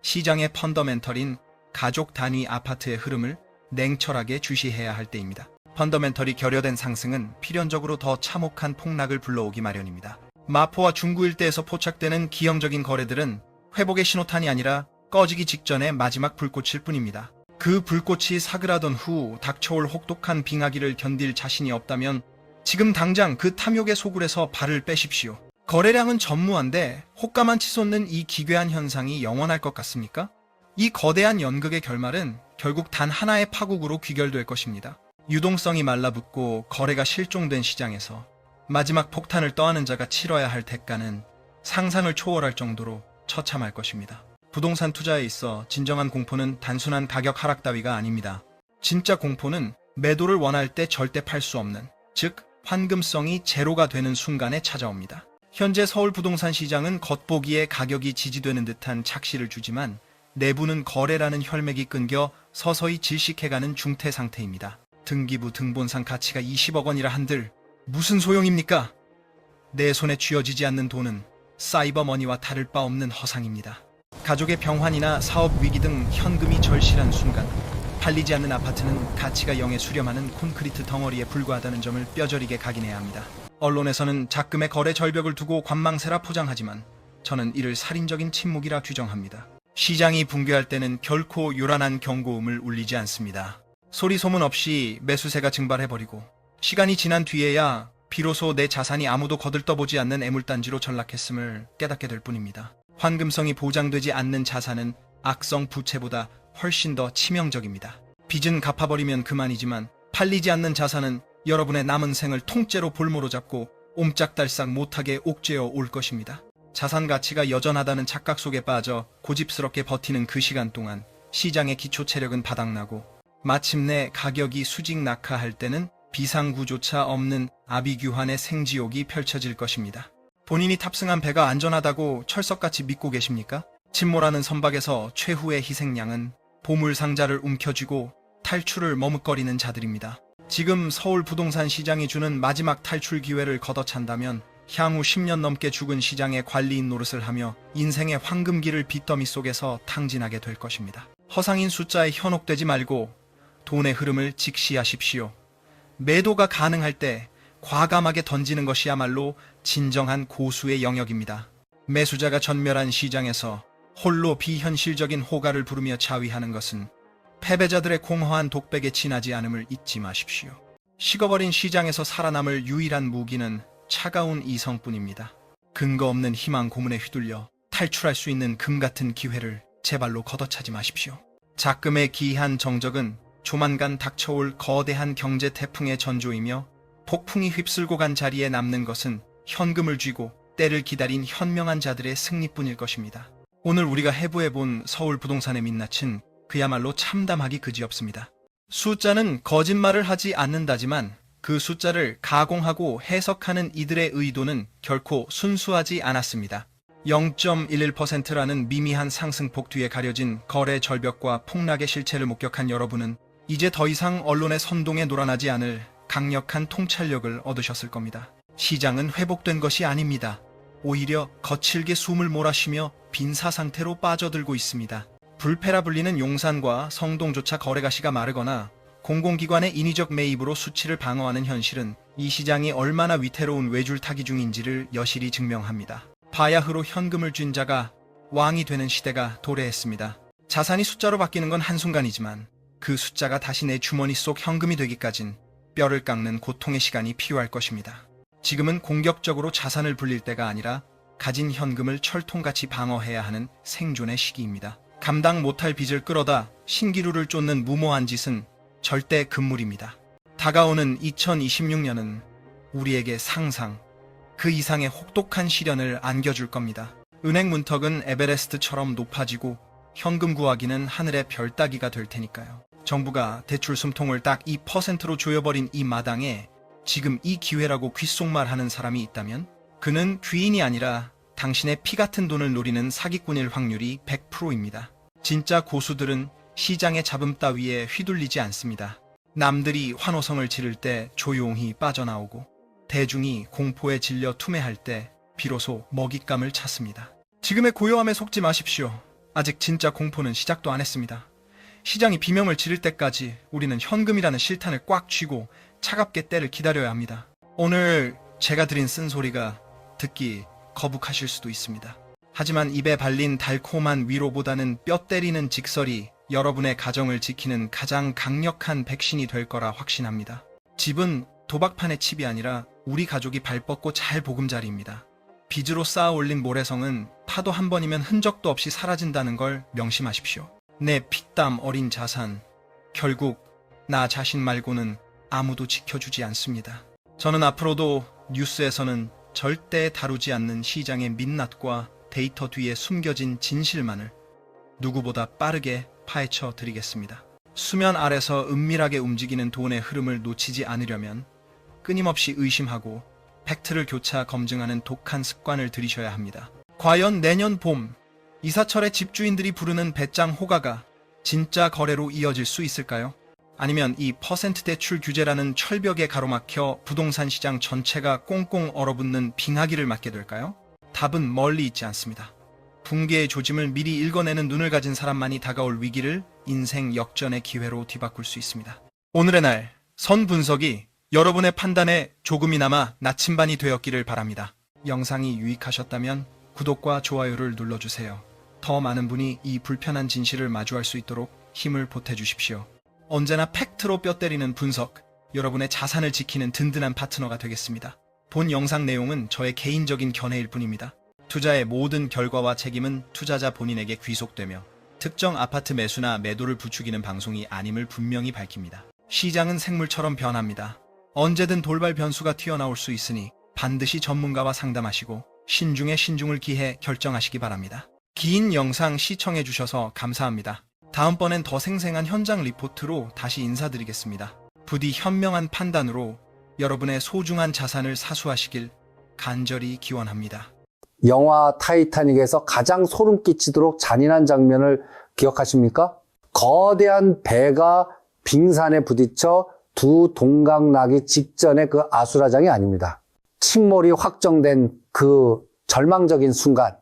시장의 펀더멘털인 가족 단위 아파트의 흐름을 냉철하게 주시해야 할 때입니다. 펀더멘털이 결여된 상승은 필연적으로 더 참혹한 폭락을 불러오기 마련입니다. 마포와 중구 일대에서 포착되는 기형적인 거래들은 회복의 신호탄이 아니라 꺼지기 직전의 마지막 불꽃일 뿐입니다. 그 불꽃이 사그라든 후 닥쳐올 혹독한 빙하기를 견딜 자신이 없다면 지금 당장 그 탐욕의 소굴에서 발을 빼십시오. 거래량은 전무한데 호가만 치솟는 이 기괴한 현상이 영원할 것 같습니까? 이 거대한 연극의 결말은 결국 단 하나의 파국으로 귀결될 것입니다. 유동성이 말라붙고 거래가 실종된 시장에서 마지막 폭탄을 떠안은 자가 치러야 할 대가는 상상을 초월할 정도로 처참할 것입니다. 부동산 투자에 있어 진정한 공포는 단순한 가격 하락 따위가 아닙니다. 진짜 공포는 매도를 원할 때 절대 팔 수 없는, 즉 환금성이 제로가 되는 순간에 찾아옵니다. 현재 서울 부동산 시장은 겉보기에 가격이 지지되는 듯한 착시를 주지만 내부는 거래라는 혈맥이 끊겨 서서히 질식해가는 중태 상태입니다. 등기부 등본상 가치가 20억 원이라 한들 무슨 소용입니까? 내 손에 쥐어지지 않는 돈은 사이버머니와 다를 바 없는 허상입니다. 가족의 병환이나 사업 위기 등 현금이 절실한 순간 팔리지 않는 아파트는 가치가 0에 수렴하는 콘크리트 덩어리에 불과하다는 점을 뼈저리게 각인해야 합니다. 언론에서는 작금의 거래 절벽을 두고 관망세라 포장하지만 저는 이를 살인적인 침묵이라 규정합니다. 시장이 붕괴할 때는 결코 요란한 경고음을 울리지 않습니다. 소리 소문 없이 매수세가 증발해버리고 시간이 지난 뒤에야 비로소 내 자산이 아무도 거들떠보지 않는 애물단지로 전락했음을 깨닫게 될 뿐입니다. 환금성이 보장되지 않는 자산은 악성 부채보다 훨씬 더 치명적입니다. 빚은 갚아버리면 그만이지만 팔리지 않는 자산은 여러분의 남은 생을 통째로 볼모로 잡고 옴짝달싹 못하게 옥죄어 올 것입니다. 자산 가치가 여전하다는 착각 속에 빠져 고집스럽게 버티는 그 시간 동안 시장의 기초 체력은 바닥나고 마침내 가격이 수직 낙하할 때는 비상구조차 없는 아비규환의 생지옥이 펼쳐질 것입니다. 본인이 탑승한 배가 안전하다고 철석같이 믿고 계십니까? 침몰하는 선박에서 최후의 희생양은 보물상자를 움켜쥐고 탈출을 머뭇거리는 자들입니다. 지금 서울 부동산 시장이 주는 마지막 탈출 기회를 걷어찬다면 향후 10년 넘게 죽은 시장의 관리인 노릇을 하며 인생의 황금기를 빚더미 속에서 탕진하게 될 것입니다. 허상인 숫자에 현혹되지 말고 돈의 흐름을 직시하십시오. 매도가 가능할 때 과감하게 던지는 것이야말로 진정한 고수의 영역입니다. 매수자가 전멸한 시장에서 홀로 비현실적인 호가를 부르며 자위하는 것은 패배자들의 공허한 독백에 지나지 않음을 잊지 마십시오. 식어버린 시장에서 살아남을 유일한 무기는 차가운 이성뿐입니다. 근거 없는 희망 고문에 휘둘려 탈출할 수 있는 금 같은 기회를 제발로 걷어차지 마십시오. 작금의 기이한 정적은 조만간 닥쳐올 거대한 경제 태풍의 전조이며 폭풍이 휩쓸고 간 자리에 남는 것은 현금을 쥐고 때를 기다린 현명한 자들의 승리뿐일 것입니다. 오늘 우리가 해부해본 서울 부동산의 민낯은 그야말로 참담하기 그지없습니다. 숫자는 거짓말을 하지 않는다지만 그 숫자를 가공하고 해석하는 이들의 의도는 결코 순수하지 않았습니다. 0.11%라는 미미한 상승폭 뒤에 가려진 거래 절벽과 폭락의 실체를 목격한 여러분은 이제 더 이상 언론의 선동에 놀아나지 않을 강력한 통찰력을 얻으셨을 겁니다. 시장은 회복된 것이 아닙니다. 오히려 거칠게 숨을 몰아쉬며 빈사 상태로 빠져들고 있습니다. 불패라 불리는 용산과 성동조차 거래가시가 마르거나 공공기관의 인위적 매입으로 수치를 방어하는 현실은 이 시장이 얼마나 위태로운 외줄타기 중인지를 여실히 증명합니다. 바야흐로 현금을 쥔 자가 왕이 되는 시대가 도래했습니다. 자산이 숫자로 바뀌는 건 한순간이지만 그 숫자가 다시 내 주머니 속 현금이 되기까진 뼈를 깎는 고통의 시간이 필요할 것입니다. 지금은 공격적으로 자산을 불릴 때가 아니라 가진 현금을 철통같이 방어해야 하는 생존의 시기입니다. 감당 못할 빚을 끌어다 신기루를 쫓는 무모한 짓은 절대 금물입니다. 다가오는 2026년은 우리에게 상상, 그 이상의 혹독한 시련을 안겨줄 겁니다. 은행 문턱은 에베레스트처럼 높아지고 현금 구하기는 하늘의 별 따기가 될 테니까요. 정부가 대출 숨통을 딱 2%로 조여버린 이 마당에 지금 이 기회라고 귓속말하는 사람이 있다면 그는 귀인이 아니라 당신의 피 같은 돈을 노리는 사기꾼일 확률이 100%입니다. 진짜 고수들은 시장의 잡음 따위에 휘둘리지 않습니다. 남들이 환호성을 지를 때 조용히 빠져나오고 대중이 공포에 질려 투매할 때 비로소 먹잇감을 찾습니다. 지금의 고요함에 속지 마십시오. 아직 진짜 공포는 시작도 안 했습니다. 시장이 비명을 지를 때까지 우리는 현금이라는 실탄을 꽉 쥐고 차갑게 때를 기다려야 합니다. 오늘 제가 드린 쓴소리가 듣기 거북하실 수도 있습니다. 하지만 입에 발린 달콤한 위로보다는 뼈 때리는 직설이 여러분의 가정을 지키는 가장 강력한 백신이 될 거라 확신합니다. 집은 도박판의 칩이 아니라 우리 가족이 발 뻗고 잘 보금자리입니다. 빚으로 쌓아 올린 모래성은 파도 한 번이면 흔적도 없이 사라진다는 걸 명심하십시오. 내 피땀 어린 자산, 결국 나 자신 말고는 아무도 지켜주지 않습니다. 저는 앞으로도 뉴스에서는 절대 다루지 않는 시장의 민낯과 데이터 뒤에 숨겨진 진실만을 누구보다 빠르게 파헤쳐 드리겠습니다. 수면 아래서 은밀하게 움직이는 돈의 흐름을 놓치지 않으려면 끊임없이 의심하고 팩트를 교차 검증하는 독한 습관을 들이셔야 합니다. 과연 내년 봄 이사철의 집주인들이 부르는 배짱 호가가 진짜 거래로 이어질 수 있을까요? 아니면 이 퍼센트 대출 규제라는 철벽에 가로막혀 부동산 시장 전체가 꽁꽁 얼어붙는 빙하기를 맞게 될까요? 답은 멀리 있지 않습니다. 붕괴의 조짐을 미리 읽어내는 눈을 가진 사람만이 다가올 위기를 인생 역전의 기회로 뒤바꿀 수 있습니다. 오늘의 날, 선 분석이 여러분의 판단에 조금이나마 나침반이 되었기를 바랍니다. 영상이 유익하셨다면 구독과 좋아요를 눌러주세요. 더 많은 분이 이 불편한 진실을 마주할 수 있도록 힘을 보태주십시오. 언제나 팩트로 뼈 때리는 분석, 여러분의 자산을 지키는 든든한 파트너가 되겠습니다. 본 영상 내용은 저의 개인적인 견해일 뿐입니다. 투자의 모든 결과와 책임은 투자자 본인에게 귀속되며 특정 아파트 매수나 매도를 부추기는 방송이 아님을 분명히 밝힙니다. 시장은 생물처럼 변합니다. 언제든 돌발 변수가 튀어나올 수 있으니 반드시 전문가와 상담하시고 신중에 신중을 기해 결정하시기 바랍니다. 긴 영상 시청해주셔서 감사합니다. 다음번엔 더 생생한 현장 리포트로 다시 인사드리겠습니다. 부디 현명한 판단으로 여러분의 소중한 자산을 사수하시길 간절히 기원합니다. 영화 타이타닉에서 가장 소름 끼치도록 잔인한 장면을 기억하십니까? 거대한 배가 빙산에 부딪혀 두 동강 나기 직전의 그 아수라장이 아닙니다. 침몰이 확정된 그 절망적인 순간,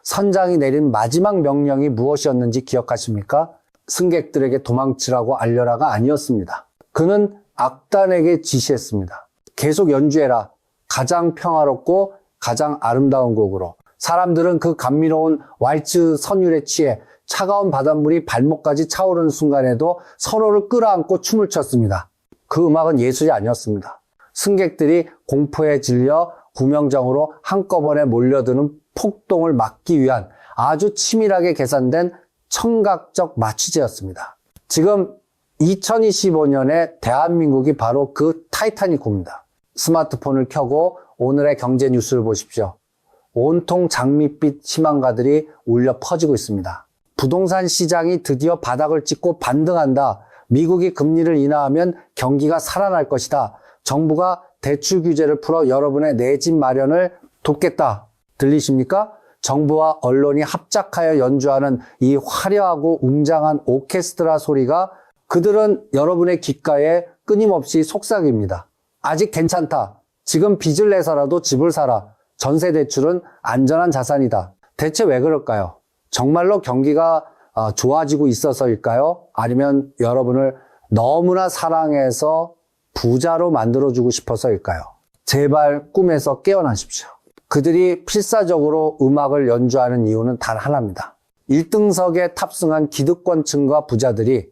선장이 내린 마지막 명령이 무엇이었는지 기억하십니까? 승객들에게 도망치라고 알려라가 아니었습니다. 그는 악단에게 지시했습니다. 계속 연주해라. 가장 평화롭고 가장 아름다운 곡으로. 사람들은 그 감미로운 왈츠 선율에 취해 차가운 바닷물이 발목까지 차오르는 순간에도 서로를 끌어안고 춤을 췄습니다. 그 음악은 예술이 아니었습니다. 승객들이 공포에 질려 구명정으로 한꺼번에 몰려드는 폭동을 막기 위한 아주 치밀하게 계산된 청각적 마취제였습니다. 지금 2025년에 대한민국이 바로 그 타이타닉호입니다. 스마트폰을 켜고 오늘의 경제 뉴스를 보십시오. 온통 장밋빛 희망가들이 울려 퍼지고 있습니다. 부동산 시장이 드디어 바닥을 찍고 반등한다. 미국이 금리를 인하하면 경기가 살아날 것이다. 정부가 대출 규제를 풀어 여러분의 내 집 마련을 돕겠다. 들리십니까? 정부와 언론이 합작하여 연주하는 이 화려하고 웅장한 오케스트라 소리가 그들은 여러분의 귓가에 끊임없이 속삭입니다. 아직 괜찮다. 지금 빚을 내서라도 집을 사라. 전세 대출은 안전한 자산이다. 대체 왜 그럴까요? 정말로 경기가 좋아지고 있어서일까요? 아니면 여러분을 너무나 사랑해서 부자로 만들어주고 싶어서일까요? 제발 꿈에서 깨어나십시오. 그들이 필사적으로 음악을 연주하는 이유는 단 하나입니다. 1등석에 탑승한 기득권층과 부자들이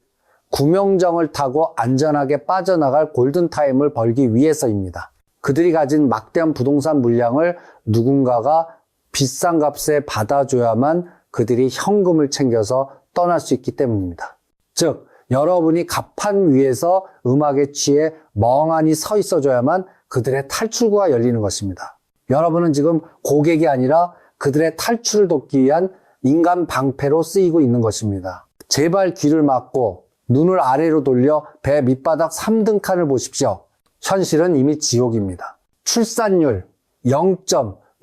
구명정을 타고 안전하게 빠져나갈 골든타임을 벌기 위해서입니다. 그들이 가진 막대한 부동산 물량을 누군가가 비싼 값에 받아줘야만 그들이 현금을 챙겨서 떠날 수 있기 때문입니다. 즉, 여러분이 갑판 위에서 음악에 취해 멍하니 서 있어줘야만 그들의 탈출구가 열리는 것입니다. 여러분은 지금 고객이 아니라 그들의 탈출을 돕기 위한 인간 방패로 쓰이고 있는 것입니다. 제발 귀를 막고 눈을 아래로 돌려 배 밑바닥 3등칸을 보십시오. 현실은 이미 지옥입니다. 출산율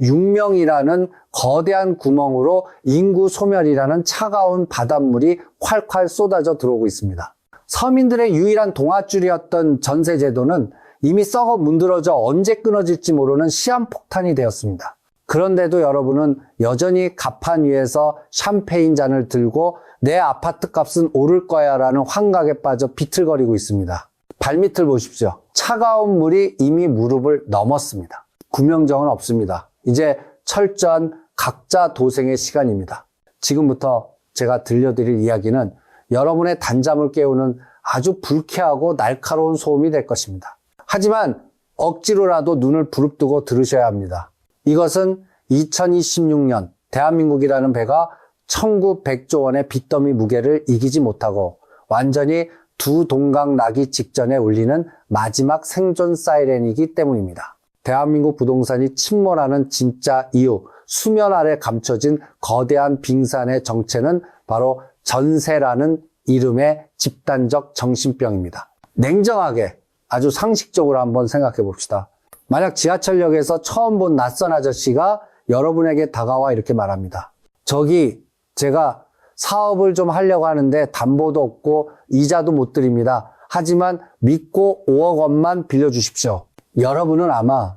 0.6명이라는 거대한 구멍으로 인구 소멸이라는 차가운 바닷물이 콸콸 쏟아져 들어오고 있습니다. 서민들의 유일한 동아줄이었던 전세제도는 이미 썩어 문드러져 언제 끊어질지 모르는 시한폭탄이 되었습니다. 그런데도 여러분은 여전히 가판 위에서 샴페인 잔을 들고 내 아파트 값은 오를 거야 라는 환각에 빠져 비틀거리고 있습니다. 발밑을 보십시오. 차가운 물이 이미 무릎을 넘었습니다. 구명정은 없습니다. 이제 철저한 각자 도생의 시간입니다. 지금부터 제가 들려드릴 이야기는 여러분의 단잠을 깨우는 아주 불쾌하고 날카로운 소음이 될 것입니다. 하지만 억지로라도 눈을 부릅뜨고 들으셔야 합니다. 이것은 2026년 대한민국이라는 배가 1900조 원의 빚더미 무게를 이기지 못하고 완전히 두 동강 나기 직전에 울리는 마지막 생존 사이렌이기 때문입니다. 대한민국 부동산이 침몰하는 진짜 이유, 수면 아래 감춰진 거대한 빙산의 정체는 바로 전세라는 이름의 집단적 정신병입니다. 냉정하게 아주 상식적으로 한번 생각해 봅시다. 만약 지하철역에서 처음 본 낯선 아저씨가 여러분에게 다가와 이렇게 말합니다. 저기 제가 사업을 좀 하려고 하는데 담보도 없고 이자도 못 드립니다. 하지만 믿고 5억 원만 빌려주십시오. 여러분은 아마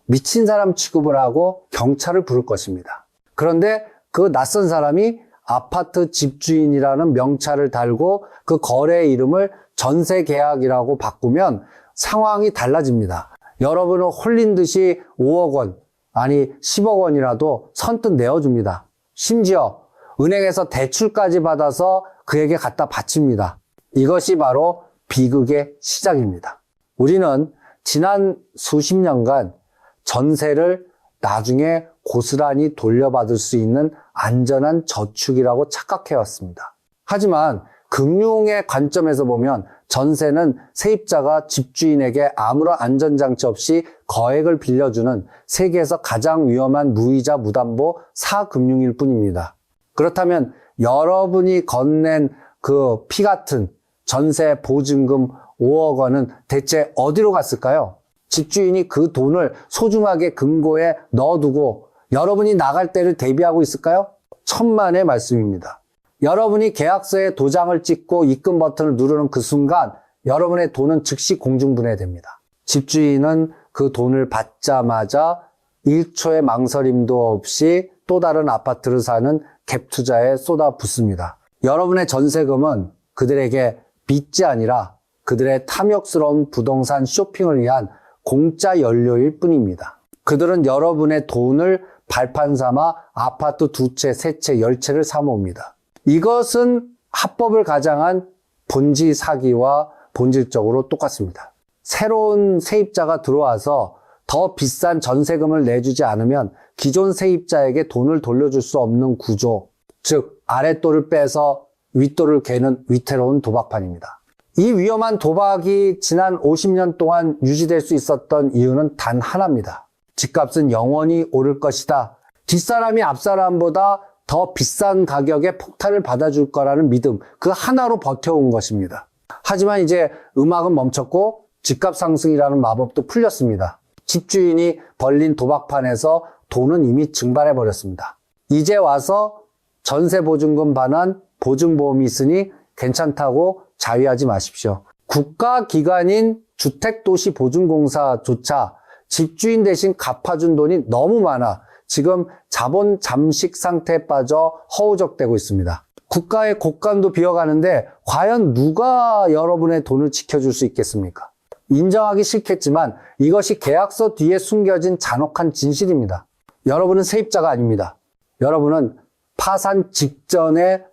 미친 사람 취급을 하고 경찰을 부를 것입니다. 그런데 그 낯선 사람이 아파트 집주인이라는 명찰을 달고 그 거래 이름을 전세 계약이라고 바꾸면 상황이 달라집니다. 여러분은 홀린 듯이 5억 원, 아니 10억 원이라도 선뜻 내어줍니다. 심지어 은행에서 대출까지 받아서 그에게 갖다 바칩니다. 이것이 바로 비극의 시작입니다. 우리는 지난 수십 년간 전세를 나중에 고스란히 돌려받을 수 있는 안전한 저축이라고 착각해왔습니다. 하지만 금융의 관점에서 보면 전세는 세입자가 집주인에게 아무런 안전장치 없이 거액을 빌려주는 세계에서 가장 위험한 무이자 무담보 사금융일 뿐입니다. 그렇다면 여러분이 건넨 그 피 같은 전세 보증금 5억 원은 대체 어디로 갔을까요? 집주인이 그 돈을 소중하게 금고에 넣어두고 여러분이 나갈 때를 대비하고 있을까요? 천만의 말씀입니다. 여러분이 계약서에 도장을 찍고 입금 버튼을 누르는 그 순간 여러분의 돈은 즉시 공중분해됩니다. 집주인은 그 돈을 받자마자 1초의 망설임도 없이 또 다른 아파트를 사는 갭 투자에 쏟아붓습니다. 여러분의 전세금은 그들에게 빚이 아니라 그들의 탐욕스러운 부동산 쇼핑을 위한 공짜 연료일 뿐입니다. 그들은 여러분의 돈을 발판 삼아 아파트 2채, 3채, 10채를 사모읍니다. 이것은 합법을 가장한 본지 사기와 본질적으로 똑같습니다. 새로운 세입자가 들어와서 더 비싼 전세금을 내주지 않으면 기존 세입자에게 돈을 돌려줄 수 없는 구조, 즉 아랫돌을 빼서 윗돌을 개는 위태로운 도박판입니다. 이 위험한 도박이 지난 50년 동안 유지될 수 있었던 이유는 단 하나입니다. 집값은 영원히 오를 것이다. 뒷사람이 앞사람보다 더 비싼 가격에 폭탄을 받아줄 거라는 믿음, 그 하나로 버텨온 것입니다. 하지만 이제 음악은 멈췄고 집값 상승이라는 마법도 풀렸습니다. 집주인이 벌린 도박판에서 돈은 이미 증발해버렸습니다. 이제 와서 전세보증금 반환 보증보험이 있으니 괜찮다고 자위하지 마십시오. 국가기관인 주택도시보증공사조차 집주인 대신 갚아준 돈이 너무 많아 지금 자본 잠식 상태에 빠져 허우적대고 있습니다. 국가의 곳간도 비어가는데 과연 누가 여러분의 돈을 지켜줄 수 있겠습니까? 인정하기 싫겠지만 이것이 계약서 뒤에 숨겨진 잔혹한 진실입니다. 여러분은 세입자가 아닙니다. 여러분은 파산 직전에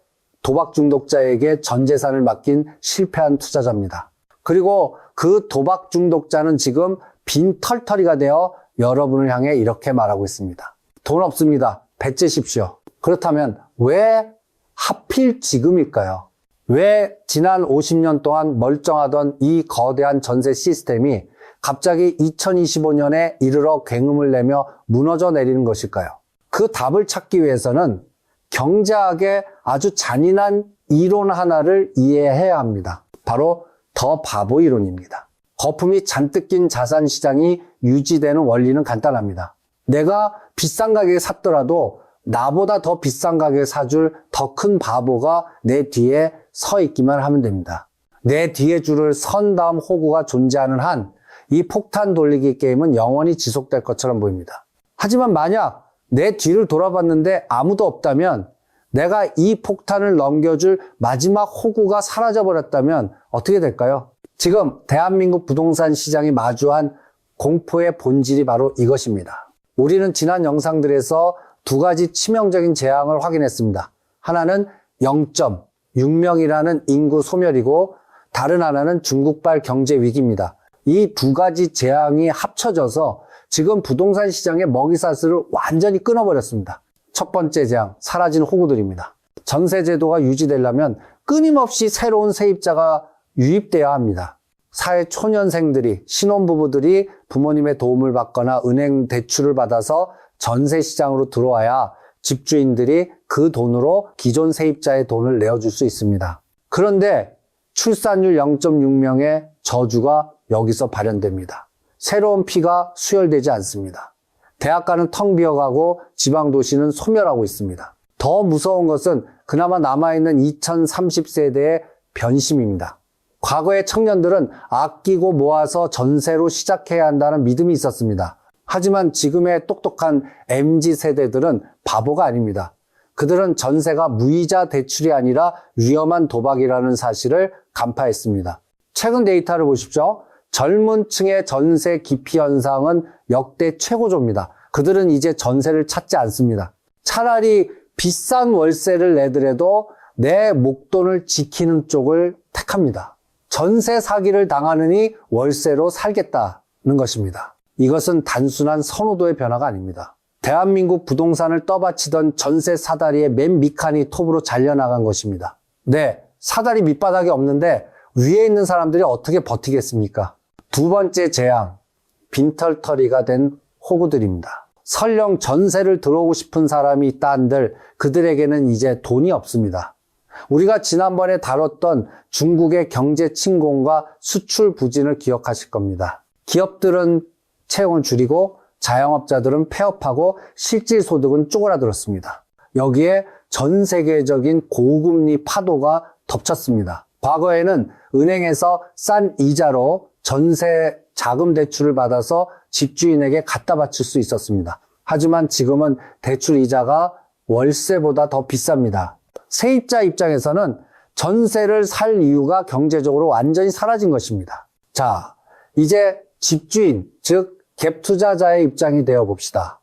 도박 중독자에게 전 재산을 맡긴 실패한 투자자입니다. 그리고 그 도박 중독자는 지금 빈털터리가 되어 여러분을 향해 이렇게 말하고 있습니다. 돈 없습니다. 배째십시오. 그렇다면 왜 하필 지금일까요? 왜 지난 50년 동안 멀쩡하던 이 거대한 전세 시스템이 갑자기 2025년에 이르러 굉음을 내며 무너져 내리는 것일까요? 그 답을 찾기 위해서는 경제학의 아주 잔인한 이론 하나를 이해해야 합니다. 바로 더 바보 이론입니다. 거품이 잔뜩 낀 자산 시장이 유지되는 원리는 간단합니다. 내가 비싼 가격에 샀더라도 나보다 더 비싼 가격에 사줄 더 큰 바보가 내 뒤에 서 있기만 하면 됩니다. 내 뒤에 줄을 선 다음 호구가 존재하는 한 이 폭탄 돌리기 게임은 영원히 지속될 것처럼 보입니다. 하지만 만약 내 뒤를 돌아봤는데 아무도 없다면, 내가 이 폭탄을 넘겨줄 마지막 호구가 사라져버렸다면 어떻게 될까요? 지금 대한민국 부동산 시장이 마주한 공포의 본질이 바로 이것입니다. 우리는 지난 영상들에서 두 가지 치명적인 재앙을 확인했습니다. 하나는 0.6명이라는 인구 소멸이고, 다른 하나는 중국발 경제 위기입니다. 이 두 가지 재앙이 합쳐져서 지금 부동산 시장의 먹이사슬을 완전히 끊어버렸습니다. 첫 번째 재앙, 사라진 호구들입니다. 전세 제도가 유지되려면 끊임없이 새로운 세입자가 유입돼야 합니다. 사회 초년생들이, 신혼부부들이 부모님의 도움을 받거나 은행 대출을 받아서 전세 시장으로 들어와야 집주인들이 그 돈으로 기존 세입자의 돈을 내어줄 수 있습니다. 그런데 출산율 0.6명의 저주가 여기서 발현됩니다. 새로운 피가 수혈되지 않습니다. 대학가는 텅 비어가고 지방도시는 소멸하고 있습니다. 더 무서운 것은 그나마 남아있는 2030세대의 변심입니다. 과거의 청년들은 아끼고 모아서 전세로 시작해야 한다는 믿음이 있었습니다. 하지만 지금의 똑똑한 MZ세대들은 바보가 아닙니다. 그들은 전세가 무이자 대출이 아니라 위험한 도박이라는 사실을 간파했습니다. 최근 데이터를 보십시오. 젊은 층의 전세 기피 현상은 역대 최고조입니다. 그들은 이제 전세를 찾지 않습니다. 차라리 비싼 월세를 내더라도 내 목돈을 지키는 쪽을 택합니다. 전세 사기를 당하느니 월세로 살겠다는 것입니다. 이것은 단순한 선호도의 변화가 아닙니다. 대한민국 부동산을 떠받치던 전세 사다리의 맨 밑칸이 톱으로 잘려나간 것입니다. 네, 사다리 밑바닥이 없는데 위에 있는 사람들이 어떻게 버티겠습니까? 두 번째 재앙, 빈털터리가 된 호구들입니다. 설령 전세를 들어오고 싶은 사람이 있다 한들 그들에게는 이제 돈이 없습니다. 우리가 지난번에 다뤘던 중국의 경제 침공과 수출 부진을 기억하실 겁니다. 기업들은 채용을 줄이고 자영업자들은 폐업하고 실질 소득은 쪼그라들었습니다. 여기에 전 세계적인 고금리 파도가 덮쳤습니다. 과거에는 은행에서 싼 이자로 전세 자금 대출을 받아서 집주인에게 갖다 바칠 수 있었습니다. 하지만 지금은 대출 이자가 월세보다 더 비쌉니다. 세입자 입장에서는 전세를 살 이유가 경제적으로 완전히 사라진 것입니다. 자, 이제 집주인, 즉 갭 투자자의 입장이 되어 봅시다.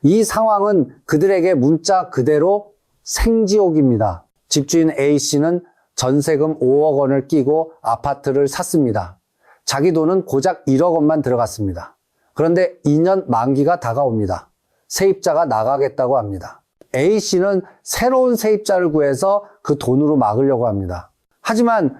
이 상황은 그들에게 문자 그대로 생지옥입니다. 집주인 A씨는 전세금 5억 원을 끼고 아파트를 샀습니다. 자기 돈은 고작 1억 원만 들어갔습니다. 그런데 2년 만기가 다가옵니다. 세입자가 나가겠다고 합니다. A씨는 새로운 세입자를 구해서 그 돈으로 막으려고 합니다. 하지만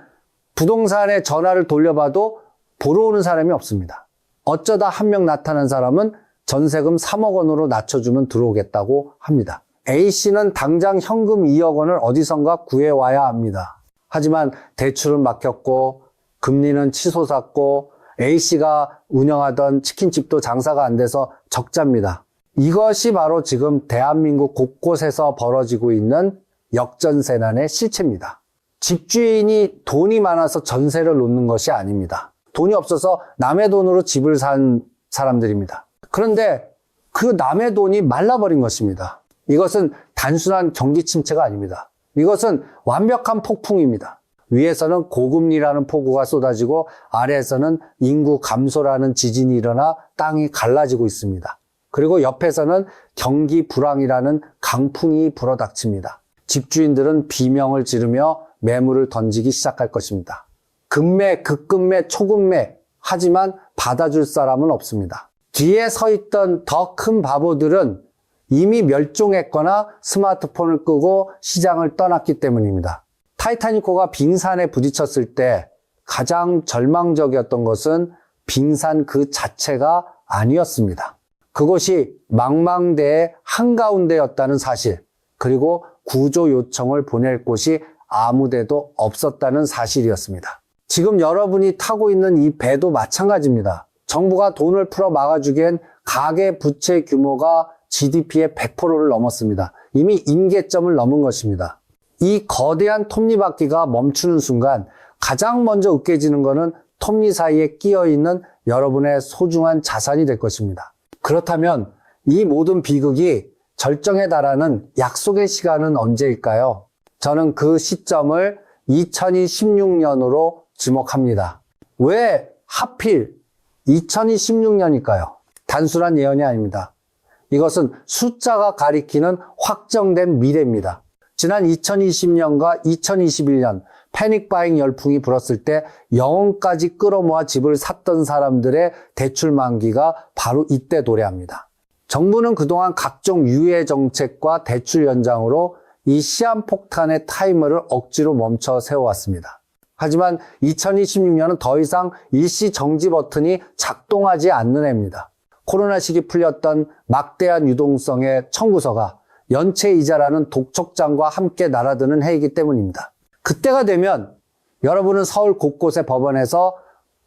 부동산에 전화를 돌려봐도 보러 오는 사람이 없습니다. 어쩌다 한 명 나타난 사람은 전세금 3억 원으로 낮춰주면 들어오겠다고 합니다. A씨는 당장 현금 2억 원을 어디선가 구해와야 합니다. 하지만 대출은 막혔고 금리는 치솟았고 A씨가 운영하던 치킨집도 장사가 안 돼서 적자입니다. 이것이 바로 지금 대한민국 곳곳에서 벌어지고 있는 역전세난의 실체입니다. 집주인이 돈이 많아서 전세를 놓는 것이 아닙니다. 돈이 없어서 남의 돈으로 집을 산 사람들입니다. 그런데 그 남의 돈이 말라버린 것입니다. 이것은 단순한 경기 침체가 아닙니다. 이것은 완벽한 폭풍입니다. 위에서는 고금리라는 폭우가 쏟아지고 아래에서는 인구 감소라는 지진이 일어나 땅이 갈라지고 있습니다. 그리고 옆에서는 경기 불황이라는 강풍이 불어닥칩니다. 집주인들은 비명을 지르며 매물을 던지기 시작할 것입니다. 급매, 극급매, 초급매, 하지만 받아줄 사람은 없습니다. 뒤에 서 있던 더 큰 바보들은 이미 멸종했거나 스마트폰을 끄고 시장을 떠났기 때문입니다. 타이타닉호가 빙산에 부딪혔을 때 가장 절망적이었던 것은 빙산 그 자체가 아니었습니다. 그곳이 망망대해 한가운데였다는 사실, 그리고 구조 요청을 보낼 곳이 아무데도 없었다는 사실이었습니다. 지금 여러분이 타고 있는 이 배도 마찬가지입니다. 정부가 돈을 풀어 막아주기엔 가계 부채 규모가 GDP의 100%를 넘었습니다. 이미 임계점을 넘은 것입니다. 이 거대한 톱니바퀴가 멈추는 순간 가장 먼저 으깨지는 것은 톱니 사이에 끼어있는 여러분의 소중한 자산이 될 것입니다. 그렇다면 이 모든 비극이 절정에 달하는 약속의 시간은 언제일까요? 저는 그 시점을 2026년으로 지목합니다. 왜 하필 2026년일까요? 단순한 예언이 아닙니다. 이것은 숫자가 가리키는 확정된 미래입니다. 지난 2020년과 2021년 패닉 바잉 열풍이 불었을 때 영혼까지 끌어모아 집을 샀던 사람들의 대출 만기가 바로 이때 도래합니다. 정부는 그동안 각종 유예 정책과 대출 연장으로 이 시한폭탄의 타이머를 억지로 멈춰 세워왔습니다. 하지만 2026년은 더 이상 일시 정지 버튼이 작동하지 않는 해입니다. 코로나 시기 풀렸던 막대한 유동성의 청구서가 연체 이자라는 독촉장과 함께 날아드는 해이기 때문입니다. 그때가 되면 여러분은 서울 곳곳의 법원에서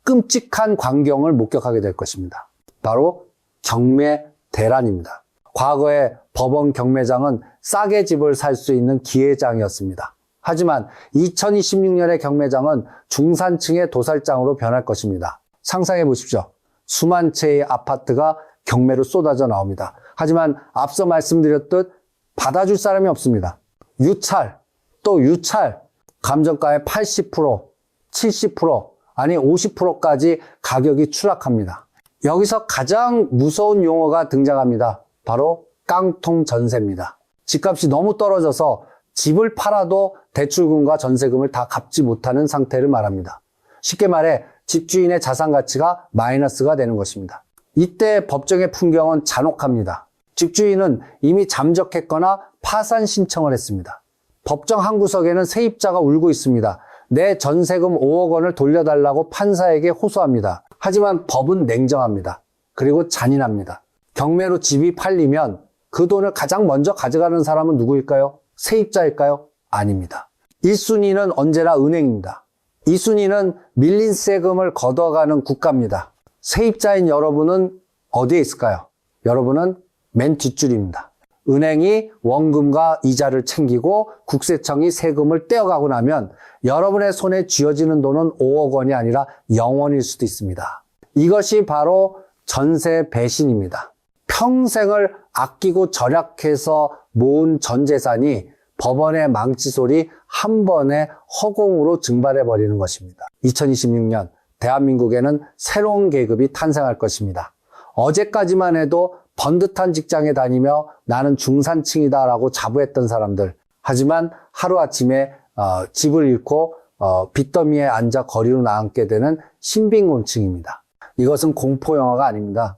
끔찍한 광경을 목격하게 될 것입니다. 바로 경매 대란입니다. 과거에 법원 경매장은 싸게 집을 살 수 있는 기회장이었습니다. 하지만 2026년의 경매장은 중산층의 도살장으로 변할 것입니다. 상상해 보십시오. 수만 채의 아파트가 경매로 쏟아져 나옵니다. 하지만 앞서 말씀드렸듯 받아줄 사람이 없습니다. 유찰, 또 유찰, 감정가의 80%, 70%, 아니 50%까지 가격이 추락합니다. 여기서 가장 무서운 용어가 등장합니다. 바로 깡통 전세입니다. 집값이 너무 떨어져서 집을 팔아도 대출금과 전세금을 다 갚지 못하는 상태를 말합니다. 쉽게 말해 집주인의 자산 가치가 마이너스가 되는 것입니다. 이때 법정의 풍경은 잔혹합니다. 집주인은 이미 잠적했거나 파산 신청을 했습니다. 법정 한 구석에는 세입자가 울고 있습니다. 내 전세금 5억 원을 돌려달라고 판사에게 호소합니다. 하지만 법은 냉정합니다. 그리고 잔인합니다. 경매로 집이 팔리면 그 돈을 가장 먼저 가져가는 사람은 누구일까요? 세입자일까요? 아닙니다. 1순위는 언제나 은행입니다. 2순위는 밀린 세금을 걷어가는 국가입니다. 세입자인 여러분은 어디에 있을까요? 여러분은 맨 뒷줄입니다. 은행이 원금과 이자를 챙기고 국세청이 세금을 떼어가고 나면 여러분의 손에 쥐어지는 돈은 5억 원이 아니라 0원일 수도 있습니다. 이것이 바로 전세 배신입니다. 평생을 아끼고 절약해서 모은 전 재산이 법원의 망치소리 한 번에 허공으로 증발해버리는 것입니다. 2026년 대한민국에는 새로운 계급이 탄생할 것입니다. 어제까지만 해도 번듯한 직장에 다니며 나는 중산층이다라고 자부했던 사람들. 하지만 하루아침에 집을 잃고 빚더미에 앉아 거리로 나앉게 되는 신빈곤층입니다. 이것은 공포영화가 아닙니다.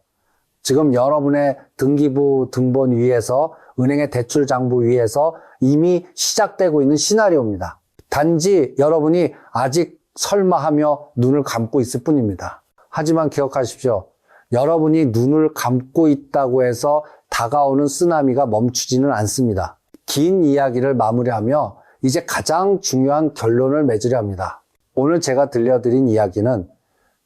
지금 여러분의 등기부 등본 위에서 은행의 대출 장부 위에서 이미 시작되고 있는 시나리오입니다. 단지 여러분이 아직 설마하며 눈을 감고 있을 뿐입니다. 하지만 기억하십시오. 여러분이 눈을 감고 있다고 해서 다가오는 쓰나미가 멈추지는 않습니다. 긴 이야기를 마무리하며 이제 가장 중요한 결론을 맺으려 합니다. 오늘 제가 들려드린 이야기는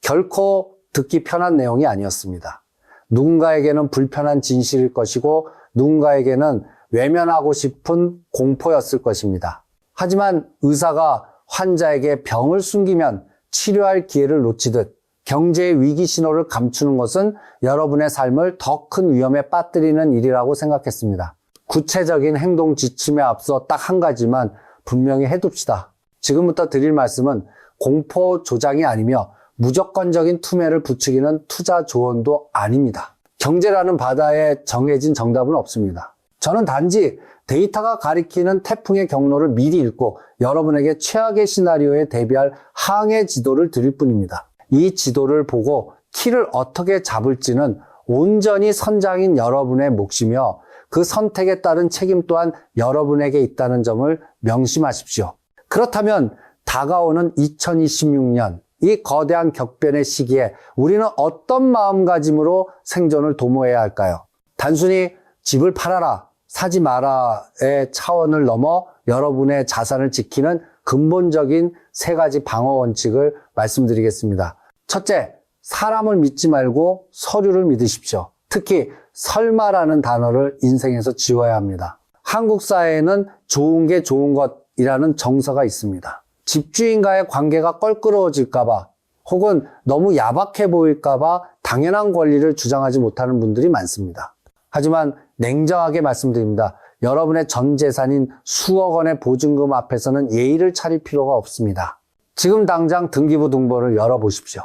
결코 듣기 편한 내용이 아니었습니다. 누군가에게는 불편한 진실일 것이고 누군가에게는 외면하고 싶은 공포였을 것입니다. 하지만 의사가 환자에게 병을 숨기면 치료할 기회를 놓치듯 경제의 위기 신호를 감추는 것은 여러분의 삶을 더 큰 위험에 빠뜨리는 일이라고 생각했습니다. 구체적인 행동 지침에 앞서 딱 한 가지만 분명히 해둡시다. 지금부터 드릴 말씀은 공포 조장이 아니며 무조건적인 투매를 부추기는 투자 조언도 아닙니다. 경제라는 바다에 정해진 정답은 없습니다. 저는 단지 데이터가 가리키는 태풍의 경로를 미리 읽고 여러분에게 최악의 시나리오에 대비할 항해 지도를 드릴 뿐입니다. 이 지도를 보고 키를 어떻게 잡을지는 온전히 선장인 여러분의 몫이며 그 선택에 따른 책임 또한 여러분에게 있다는 점을 명심하십시오. 그렇다면 다가오는 2026년 이 거대한 격변의 시기에 우리는 어떤 마음가짐으로 생존을 도모해야 할까요? 단순히 집을 팔아라, 사지 마라의 차원을 넘어 여러분의 자산을 지키는 근본적인 세 가지 방어 원칙을 말씀드리겠습니다. 첫째, 사람을 믿지 말고 서류를 믿으십시오. 특히 설마라는 단어를 인생에서 지워야 합니다. 한국 사회에는 좋은 게 좋은 것이라는 정서가 있습니다. 집주인과의 관계가 껄끄러워질까봐 혹은 너무 야박해 보일까봐 당연한 권리를 주장하지 못하는 분들이 많습니다. 하지만 냉정하게 말씀드립니다. 여러분의 전 재산인 수억 원의 보증금 앞에서는 예의를 차릴 필요가 없습니다. 지금 당장 등기부 등본을 열어보십시오.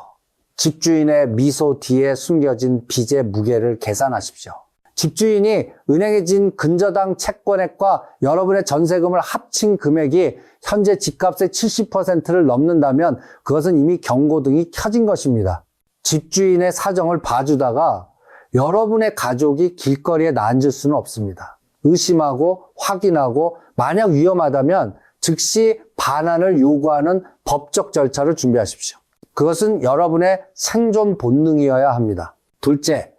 집주인의 미소 뒤에 숨겨진 빚의 무게를 계산하십시오. 집주인이 은행에 진 근저당 채권액과 여러분의 전세금을 합친 금액이 현재 집값의 70%를 넘는다면 그것은 이미 경고등이 켜진 것입니다. 집주인의 사정을 봐주다가 여러분의 가족이 길거리에 나앉을 수는 없습니다. 의심하고 확인하고 만약 위험하다면 즉시 반환을 요구하는 법적 절차를 준비하십시오. 그것은 여러분의 생존 본능이어야 합니다. 둘째,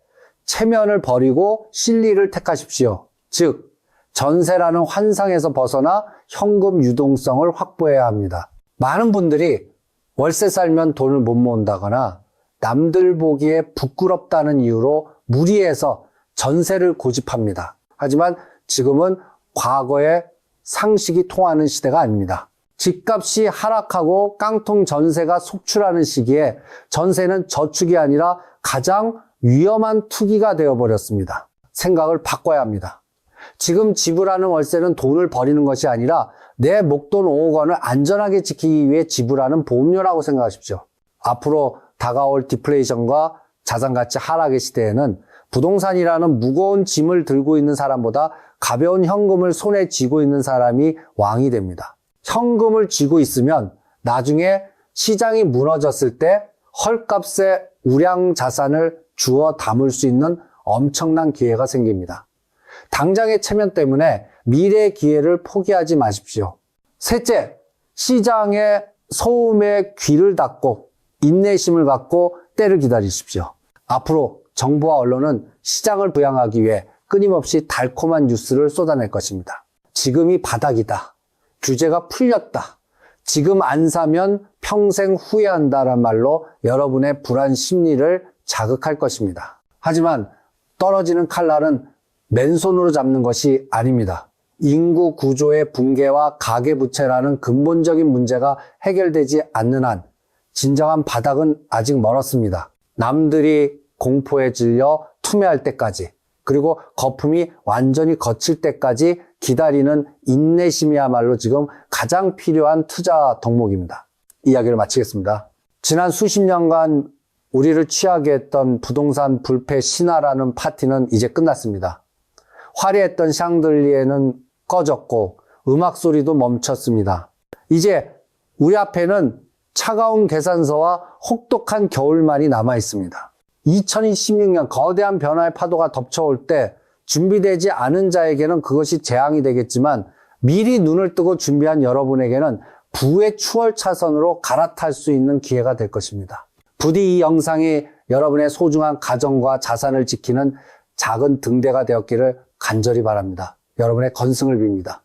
체면을 버리고 실리를 택하십시오. 즉, 전세라는 환상에서 벗어나 현금 유동성을 확보해야 합니다. 많은 분들이 월세 살면 돈을 못 모은다거나 남들 보기에 부끄럽다는 이유로 무리해서 전세를 고집합니다. 하지만 지금은 과거의 상식이 통하는 시대가 아닙니다. 집값이 하락하고 깡통 전세가 속출하는 시기에 전세는 저축이 아니라 가장 위험한 투기가 되어버렸습니다. 생각을 바꿔야 합니다. 지금 지불하는 월세는 돈을 버리는 것이 아니라 내 목돈 5억 원을 안전하게 지키기 위해 지불하는 보험료라고 생각하십시오. 앞으로 다가올 디플레이션과 자산가치 하락의 시대에는 부동산이라는 무거운 짐을 들고 있는 사람보다 가벼운 현금을 손에 쥐고 있는 사람이 왕이 됩니다. 현금을 쥐고 있으면 나중에 시장이 무너졌을 때 헐값의 우량 자산을 주워 담을 수 있는 엄청난 기회가 생깁니다. 당장의 체면 때문에 미래의 기회를 포기하지 마십시오. 셋째, 시장의 소음에 귀를 닫고 인내심을 갖고 때를 기다리십시오. 앞으로 정부와 언론은 시장을 부양하기 위해 끊임없이 달콤한 뉴스를 쏟아낼 것입니다. 지금이 바닥이다. 규제가 풀렸다. 지금 안 사면 평생 후회한다란 말로 여러분의 불안 심리를 자극할 것입니다. 하지만 떨어지는 칼날은 맨손으로 잡는 것이 아닙니다. 인구 구조의 붕괴와 가계부채라는 근본적인 문제가 해결되지 않는 한 진정한 바닥은 아직 멀었습니다. 남들이 공포에 질려 투매할 때까지, 그리고 거품이 완전히 거칠 때까지 기다리는 인내심이야말로 지금 가장 필요한 투자 덕목입니다. 이야기를 마치겠습니다. 지난 수십 년간 우리를 취하게 했던 부동산 불패 신화라는 파티는 이제 끝났습니다. 화려했던 샹들리에는 꺼졌고 음악 소리도 멈췄습니다. 이제 우리 앞에는 차가운 계산서와 혹독한 겨울만이 남아 있습니다. 2016년 거대한 변화의 파도가 덮쳐올 때 준비되지 않은 자에게는 그것이 재앙이 되겠지만 미리 눈을 뜨고 준비한 여러분에게는 부의 추월 차선으로 갈아탈 수 있는 기회가 될 것입니다. 부디 이 영상이 여러분의 소중한 가정과 자산을 지키는 작은 등대가 되었기를 간절히 바랍니다. 여러분의 건승을 빕니다.